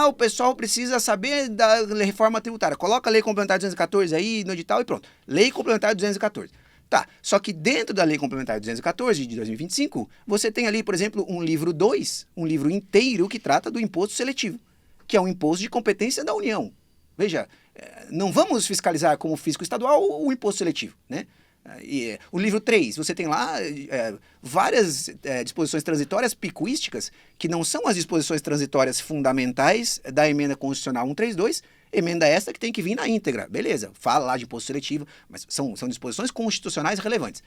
O pessoal precisa saber da reforma tributária, coloca a Lei Complementar 214 aí no edital e pronto, Lei Complementar 214. Tá, só que dentro da Lei Complementar 214 de 2025, você tem ali, por exemplo, um livro 2, um livro inteiro que trata do imposto seletivo, que é um imposto de competência da União. Veja, não vamos fiscalizar como fisco estadual o imposto seletivo, né? O livro 3, você tem lá várias disposições transitórias picuísticas, que não são as disposições transitórias fundamentais da emenda constitucional 132, Emenda esta que tem que vir na íntegra. Beleza, fala lá de imposto seletivo, mas são disposições constitucionais relevantes.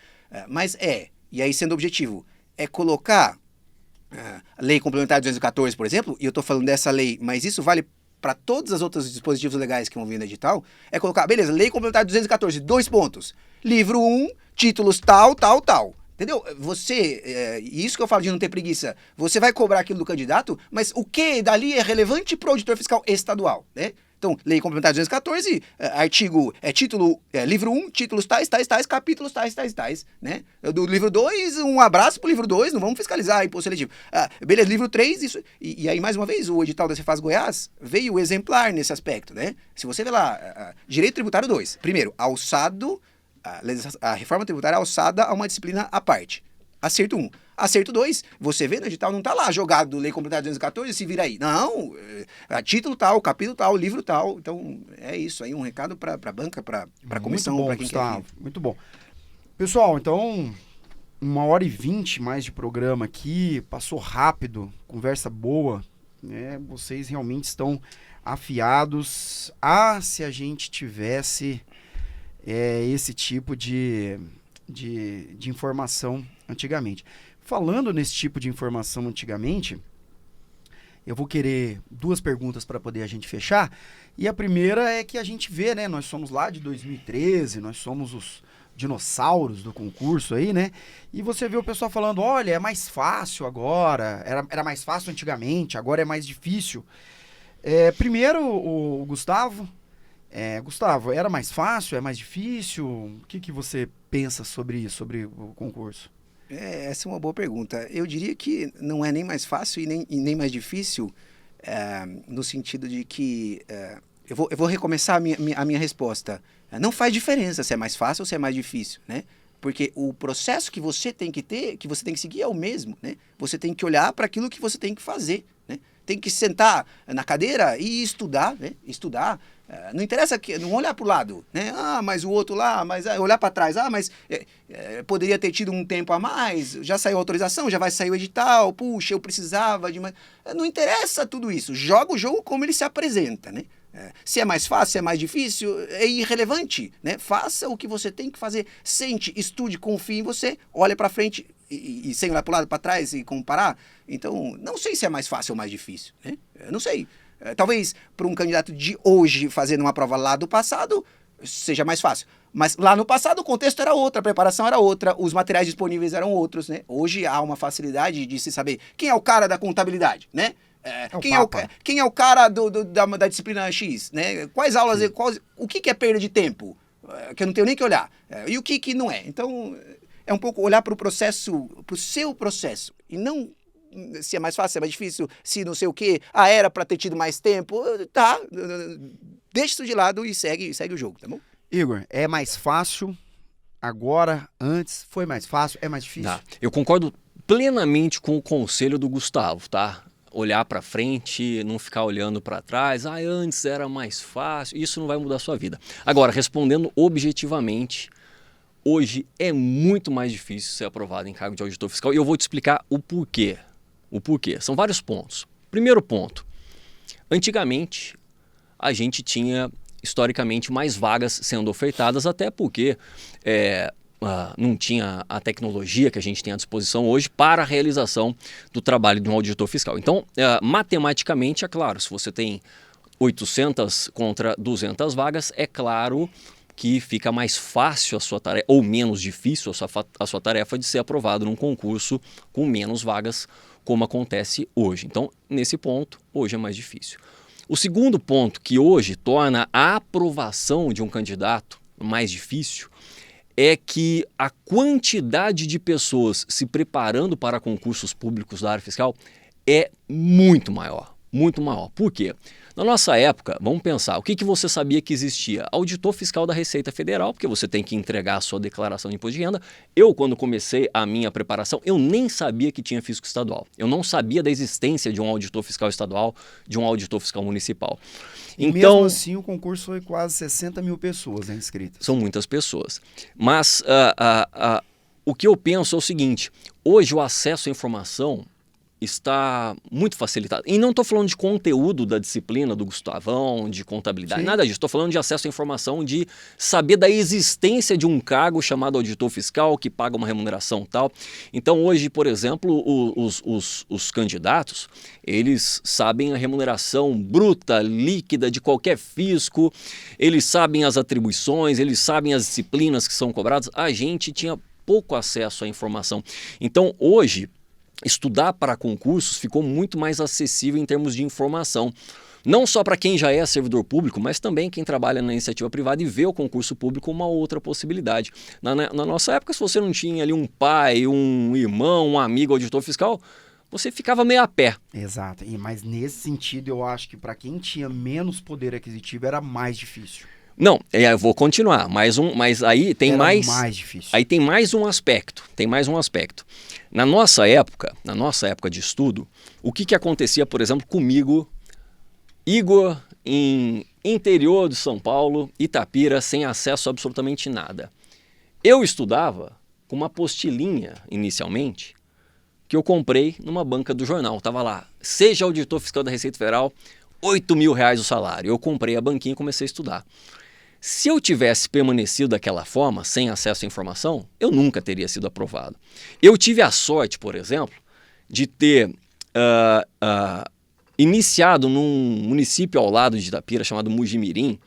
E aí sendo objetivo, é colocar a Lei Complementar 214, por exemplo, e eu estou falando dessa lei, mas isso vale para todos os outros dispositivos legais que vão vir no edital, é colocar, beleza, Lei Complementar 214, 2 pontos. Livro 1, títulos tal, tal, tal. Entendeu? Isso que eu falo de não ter preguiça, você vai cobrar aquilo do candidato, mas o que dali é relevante para o auditor fiscal estadual, né? Então, Lei Complementar 214, livro 1, títulos tais, capítulos tais, né? Do livro 2, um abraço pro livro 2, não vamos fiscalizar imposto seletivo. Beleza, livro 3, isso. E aí, mais uma vez, o edital da Cefaz Goiás veio exemplar nesse aspecto, né? Se você vê lá, Direito Tributário 2, primeiro, alçado, a reforma tributária alçada a uma disciplina à parte. Acerto 1. Acerto 2, você vê no edital, não está lá jogado Lei Complementar 214, se vira aí. Não, título tal, capítulo tal, livro tal. Então, é isso aí, um recado para a banca, para a comissão, para quem quer. Muito bom. Pessoal, então, 1h20 mais de programa aqui, passou rápido, conversa boa, né? Vocês realmente estão afiados. Se a gente tivesse esse tipo de informação antigamente. Falando nesse tipo de informação antigamente, eu vou querer 2 perguntas para poder a gente fechar. E a primeira é que a gente vê, né? Nós somos lá de 2013, nós somos os dinossauros do concurso aí, né? E você vê o pessoal falando, olha, é mais fácil agora, era mais fácil antigamente, agora é mais difícil. Primeiro, o Gustavo. Gustavo, era mais fácil, é mais difícil? O que você pensa sobre isso, sobre o concurso? Essa é uma boa pergunta. Eu diria que não é nem mais fácil e nem mais difícil, no sentido de que... eu vou recomeçar a minha resposta. Não faz diferença se é mais fácil ou se é mais difícil, né? Porque o processo que você tem que ter, que você tem que seguir é o mesmo, né? Você tem que olhar para aquilo que você tem que fazer, né? Tem que sentar na cadeira e estudar, né? Estudar. Não interessa não olhar para o lado, né? Mas o outro lá, olhar para trás, mas poderia ter tido um tempo a mais, já saiu a autorização, já vai sair o edital, puxa, eu precisava de mais. Não interessa tudo isso, joga o jogo como ele se apresenta, né? Se é mais fácil, se é mais difícil, é irrelevante, né? Faça o que você tem que fazer, sente, estude, confie em você, olha para frente e sem olhar para o lado, para trás e comparar. Então, não sei se é mais fácil ou mais difícil, né? Não sei. Talvez para um candidato de hoje fazendo uma prova lá do passado seja mais fácil. Mas lá no passado o contexto era outro, a preparação era outra, os materiais disponíveis eram outros, né? Hoje há uma facilidade de se saber quem é o cara da contabilidade, né? Quem é o cara da disciplina X, né? Quais aulas, o que é perda de tempo? Que eu não tenho nem que olhar. E o que não é? Então, é um pouco olhar para o processo, para o seu processo, e não se é mais fácil, se é mais difícil, se não sei o quê, era para ter tido mais tempo, tá, deixa isso de lado e segue o jogo, tá bom? Igor, é mais fácil agora, antes, foi mais fácil, é mais difícil? Tá. Eu concordo plenamente com o conselho do Gustavo, tá? Olhar para frente, não ficar olhando para trás, antes era mais fácil, isso não vai mudar a sua vida. Agora, respondendo objetivamente, hoje é muito mais difícil ser aprovado em cargo de auditor fiscal e eu vou te explicar o porquê. São vários pontos. Primeiro ponto, antigamente a gente tinha historicamente mais vagas sendo ofertadas, até porque não tinha a tecnologia que a gente tem à disposição hoje para a realização do trabalho de um auditor fiscal. Então, matematicamente, é claro, se você tem 800 contra 200 vagas, é claro que fica mais fácil a sua tarefa, ou menos difícil a sua tarefa de ser aprovado num concurso com menos vagas, como acontece hoje. Então, nesse ponto, hoje é mais difícil. O segundo ponto que hoje torna a aprovação de um candidato mais difícil é que a quantidade de pessoas se preparando para concursos públicos da área fiscal é muito maior. Muito maior. Por quê? Na nossa época, vamos pensar, o que você sabia que existia? Auditor fiscal da Receita Federal, porque você tem que entregar a sua declaração de imposto de renda. Eu, quando comecei a minha preparação, eu nem sabia que tinha fisco estadual. Eu não sabia da existência de um auditor fiscal estadual, de um auditor fiscal municipal. Então, mesmo assim, o concurso foi quase 60 mil pessoas inscritas. São muitas pessoas. Mas o que eu penso é o seguinte, hoje o acesso à informação está muito facilitado. E não estou falando de conteúdo da disciplina do Gustavão, de contabilidade, Sim. nada disso. Estou falando de acesso à informação, de saber da existência de um cargo chamado auditor fiscal que paga uma remuneração tal. Então hoje, por exemplo, os candidatos, eles sabem a remuneração bruta, líquida de qualquer fisco, eles sabem as atribuições, eles sabem as disciplinas que são cobradas. A gente tinha pouco acesso à informação. Então hoje, estudar para concursos ficou muito mais acessível em termos de informação. Não só para quem já é servidor público, mas também quem trabalha na iniciativa privada e vê o concurso público como uma outra possibilidade. Na nossa época, se você não tinha ali um pai, um irmão, um amigo auditor fiscal, você ficava meio a pé. Exato. Mas nesse sentido, eu acho que para quem tinha menos poder aquisitivo era mais difícil. Não, eu vou continuar, mas aí tem Era mais difícil. Aí tem mais um aspecto, Na nossa época de estudo, o que acontecia, por exemplo, comigo, Igor, em interior de São Paulo, Itapira, sem acesso a absolutamente nada. Eu estudava com uma apostilinha, inicialmente, que eu comprei numa banca do jornal. Tava lá, seja auditor fiscal da Receita Federal, R$8.000 o salário. Eu comprei a banquinha e comecei a estudar. Se eu tivesse permanecido daquela forma, sem acesso à informação, eu nunca teria sido aprovado. Eu tive a sorte, por exemplo, de ter iniciado num município ao lado de Itapira, chamado Mujimirim,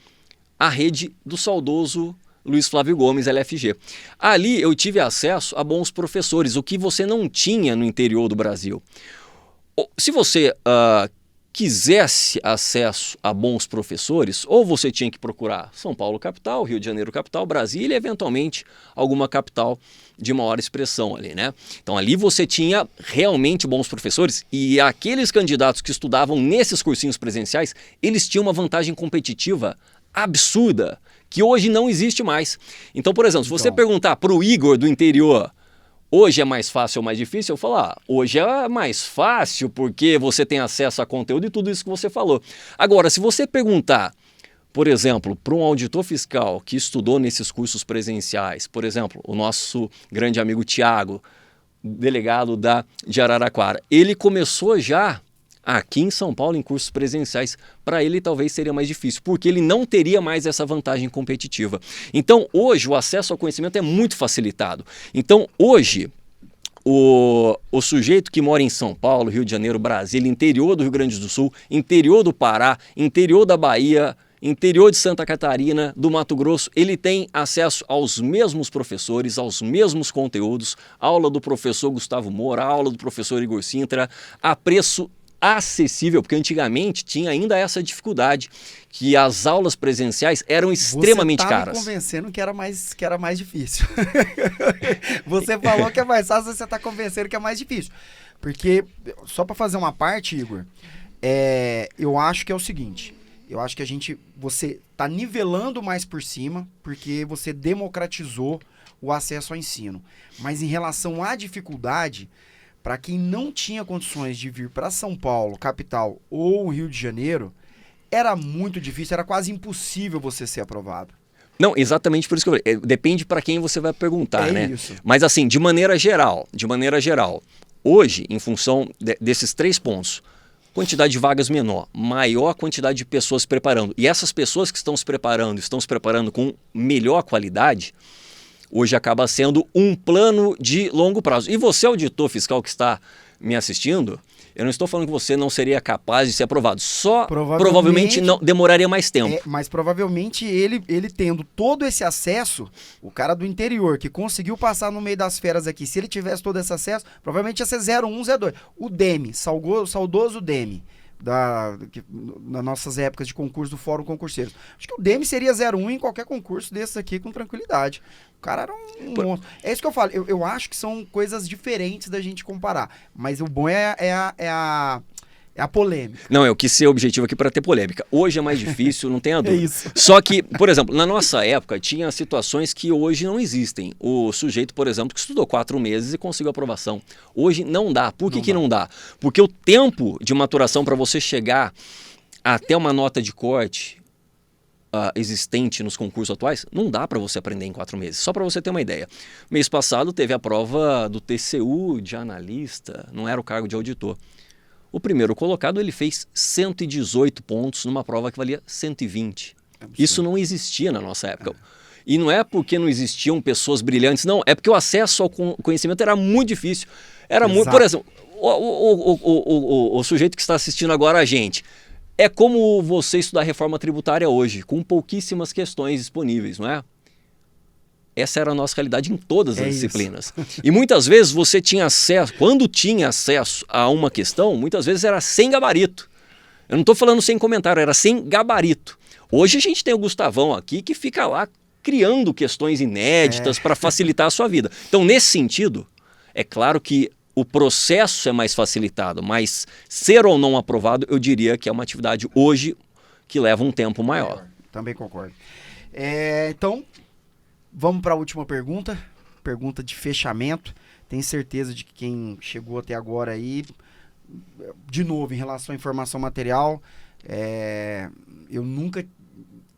a rede do saudoso Luiz Flávio Gomes, LFG. Ali eu tive acesso a bons professores, o que você não tinha no interior do Brasil. Se você quisesse acesso a bons professores, ou você tinha que procurar São Paulo capital, Rio de Janeiro capital, Brasília e eventualmente alguma capital de maior expressão ali, né? Então ali você tinha realmente bons professores e aqueles candidatos que estudavam nesses cursinhos presenciais, eles tinham uma vantagem competitiva absurda, que hoje não existe mais. Então, por exemplo, se você perguntar para o Igor do interior, hoje é mais fácil ou mais difícil? Eu falo, hoje é mais fácil porque você tem acesso a conteúdo e tudo isso que você falou. Agora, se você perguntar, por exemplo, para um auditor fiscal que estudou nesses cursos presenciais, por exemplo, o nosso grande amigo Tiago, delegado de Araraquara, ele começou já aqui em São Paulo em cursos presenciais. Para ele talvez seria mais difícil, porque ele não teria mais essa vantagem competitiva. Então hoje o acesso ao conhecimento é muito facilitado. Então hoje o sujeito que mora em São Paulo, Rio de Janeiro, Brasília, interior do Rio Grande do Sul, interior do Pará, interior da Bahia, interior de Santa Catarina, do Mato Grosso, ele tem acesso aos mesmos professores, aos mesmos conteúdos, aula do professor Gustavo Moura, aula do professor Igor Sintra, a preço acessível, porque antigamente tinha ainda essa dificuldade, que as aulas presenciais eram extremamente caras. Você está me convencendo que era mais difícil. Você falou que é mais fácil, você está convencendo que é mais difícil. Porque, só para fazer uma parte, Igor, eu acho que é o seguinte, eu acho que você está nivelando mais por cima, porque você democratizou o acesso ao ensino. Mas em relação à dificuldade, para quem não tinha condições de vir para São Paulo, capital, ou Rio de Janeiro, era muito difícil, era quase impossível você ser aprovado. Não, exatamente por isso que eu falei. Depende para quem você vai perguntar, né? Isso. Mas assim, de maneira geral, hoje, em função desses 3 pontos, quantidade de vagas menor, maior quantidade de pessoas se preparando. E essas pessoas que estão se preparando com melhor qualidade, hoje acaba sendo um plano de longo prazo. E você, auditor fiscal que está me assistindo, eu não estou falando que você não seria capaz de ser aprovado. Só provavelmente não demoraria mais tempo. Mas provavelmente ele tendo todo esse acesso, o cara do interior que conseguiu passar no meio das feras aqui, se ele tivesse todo esse acesso, provavelmente ia ser 01, 02. O DEME, saudoso DEME. Nas nossas épocas de concurso do Fórum Concurseiros. Acho que o DEME seria 01 em qualquer concurso desses aqui com tranquilidade. O cara era um monstro. É isso que eu falo. Eu acho que são coisas diferentes da gente comparar. Mas o bom é a polêmica. Não, eu quis ser objetivo aqui para ter polêmica. Hoje é mais difícil, não tem a dúvida. É isso. Só que, por exemplo, na nossa época tinha situações que hoje não existem. O sujeito, por exemplo, que estudou 4 meses e conseguiu aprovação. Hoje não dá. Por que não dá? Porque o tempo de maturação para você chegar até uma nota de corte existente nos concursos atuais, não dá para você aprender em 4 meses. Só para você ter uma ideia. Mês passado teve a prova do TCU de analista, não era o cargo de auditor. O primeiro colocado ele fez 118 pontos numa prova que valia 120. Isso não existia na nossa época. E não é porque não existiam pessoas brilhantes, não. É porque o acesso ao conhecimento era muito difícil. Era muito, por exemplo, o sujeito que está assistindo agora a gente, é como você estudar reforma tributária hoje, com pouquíssimas questões disponíveis, não é? Essa era a nossa realidade em todas as disciplinas. E muitas vezes você tinha acesso, quando tinha acesso a uma questão, muitas vezes era sem gabarito. Eu não estou falando sem comentário, era sem gabarito. Hoje a gente tem o Gustavão aqui que fica lá criando questões inéditas para facilitar a sua vida. Então, nesse sentido, é claro que o processo é mais facilitado, mas ser ou não aprovado, eu diria que é uma atividade hoje que leva um tempo maior. Também concordo. Então, vamos para a última pergunta. Pergunta de fechamento. Tenho certeza de que quem chegou até agora aí, de novo, em relação à informação material, eu nunca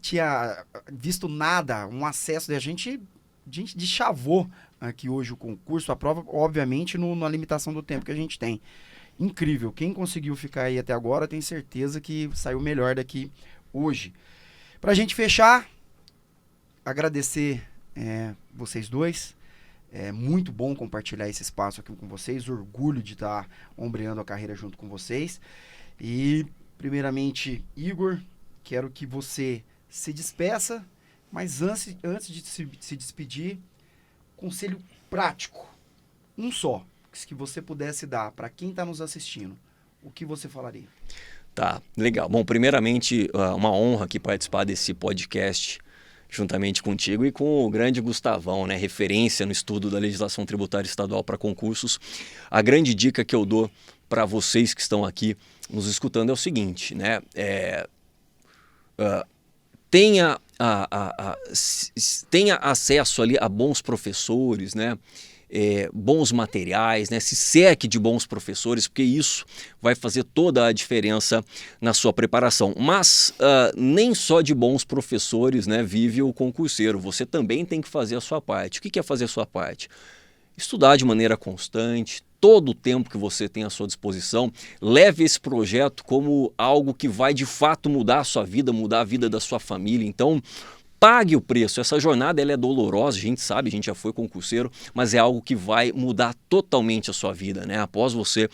tinha visto nada, um acesso, a gente deschavou aqui hoje o concurso, a prova, obviamente, na limitação do tempo que a gente tem. Incrível. Quem conseguiu ficar aí até agora, tem certeza que saiu melhor daqui hoje. Pra gente fechar, agradecer vocês dois. É muito bom compartilhar esse espaço aqui com vocês. Orgulho de estar ombreando a carreira junto com vocês. E, primeiramente, Igor, quero que você se despeça, mas antes de se despedir, conselho prático, um só, que você pudesse dar para quem está nos assistindo, o que você falaria? Tá, legal. Bom, primeiramente, uma honra aqui participar desse podcast juntamente contigo e com o grande Gustavão, né, referência no estudo da legislação tributária estadual para concursos. A grande dica que eu dou para vocês que estão aqui nos escutando é o seguinte, né, tenha acesso ali a bons professores, né? Bons materiais, né? Se cerque de bons professores, porque isso vai fazer toda a diferença na sua preparação. Mas nem só de bons professores, né, vive o concurseiro. Você também tem que fazer a sua parte. O que é fazer a sua parte? Estudar de maneira constante, todo o tempo que você tem à sua disposição, leve esse projeto como algo que vai de fato mudar a sua vida, mudar a vida da sua família. Então, pague o preço. Essa jornada ela é dolorosa, a gente sabe, a gente já foi concurseiro, mas é algo que vai mudar totalmente a sua vida, né? Após você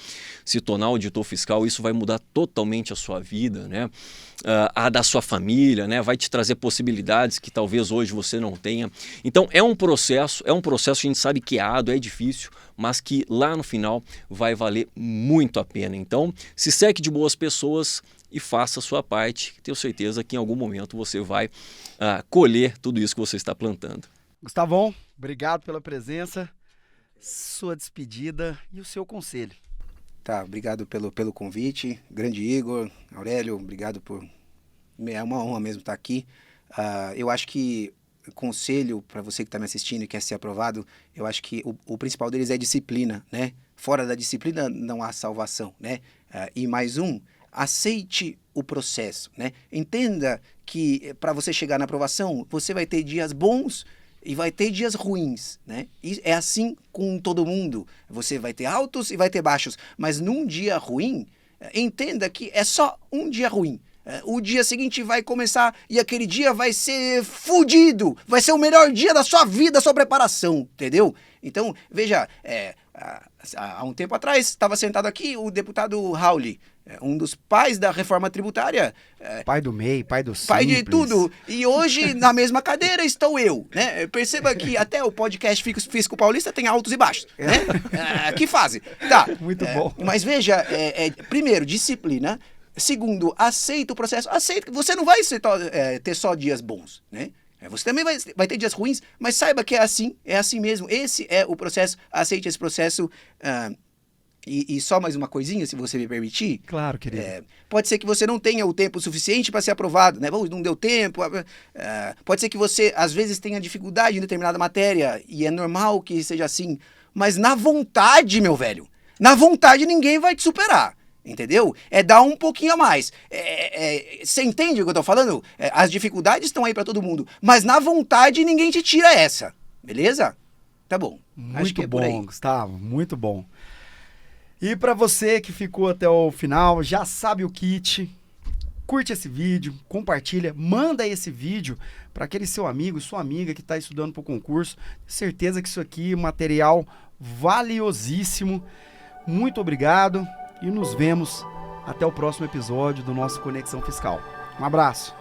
se tornar auditor fiscal, isso vai mudar totalmente a sua vida, né? A da sua família, né? Vai te trazer possibilidades que talvez hoje você não tenha. Então é um processo que a gente sabe que é árduo, é difícil, mas que lá no final vai valer muito a pena. Então se cerque de boas pessoas e faça a sua parte. Tenho certeza que em algum momento você vai colher tudo isso que você está plantando. Gustavão, obrigado pela presença, sua despedida e o seu conselho. Tá, obrigado pelo convite. Grande Igor, Aurélio, obrigado é uma honra mesmo estar aqui. Eu acho que conselho para você que está me assistindo e quer ser aprovado, eu acho que o principal deles é disciplina, né? Fora da disciplina não há salvação, né? E mais aceite o processo, né? Entenda que para você chegar na aprovação, você vai ter dias bons e vai ter dias ruins, né? E é assim com todo mundo. Você vai ter altos e vai ter baixos, mas num dia ruim, entenda que é só um dia ruim. O dia seguinte vai começar e aquele dia vai ser fudido, vai ser o melhor dia da sua vida, da sua preparação, entendeu? Então, veja, há um tempo atrás estava sentado aqui o deputado Rauli, um dos pais da reforma tributária. Pai do MEI, pai do Simples. Pai de tudo. E hoje, na mesma cadeira, estou eu, né? Perceba que até o podcast Fisco Paulista tem altos e baixos, né? Que fase. Tá. Muito bom. Mas veja, primeiro, disciplina. Segundo, aceita o processo. Aceita. Você não vai ter só dias bons, né? Você também vai ter dias ruins, mas saiba que é assim mesmo. Esse é o processo. Aceite esse processo. E só mais uma coisinha, se você me permitir. Claro, querido. Pode ser que você não tenha o tempo suficiente para ser aprovado, né? Não deu tempo. Pode ser que você, às vezes, tenha dificuldade em determinada matéria, e é normal que seja assim. Mas na vontade, meu velho, na vontade ninguém vai te superar. Entendeu? É dar um pouquinho a mais. Você entende o que eu tô falando? As dificuldades estão aí para todo mundo, mas na vontade ninguém te tira essa. Beleza? Tá bom. Acho que Muito é por aí. bom, Gustavo, muito bom. E para você que ficou até o final, já sabe o kit. Curte esse vídeo, compartilha, manda esse vídeo para aquele seu amigo, sua amiga que está estudando para o concurso. Tenho certeza que isso aqui é material valiosíssimo. Muito obrigado e nos vemos até o próximo episódio do nosso Conexão Fiscal. Um abraço.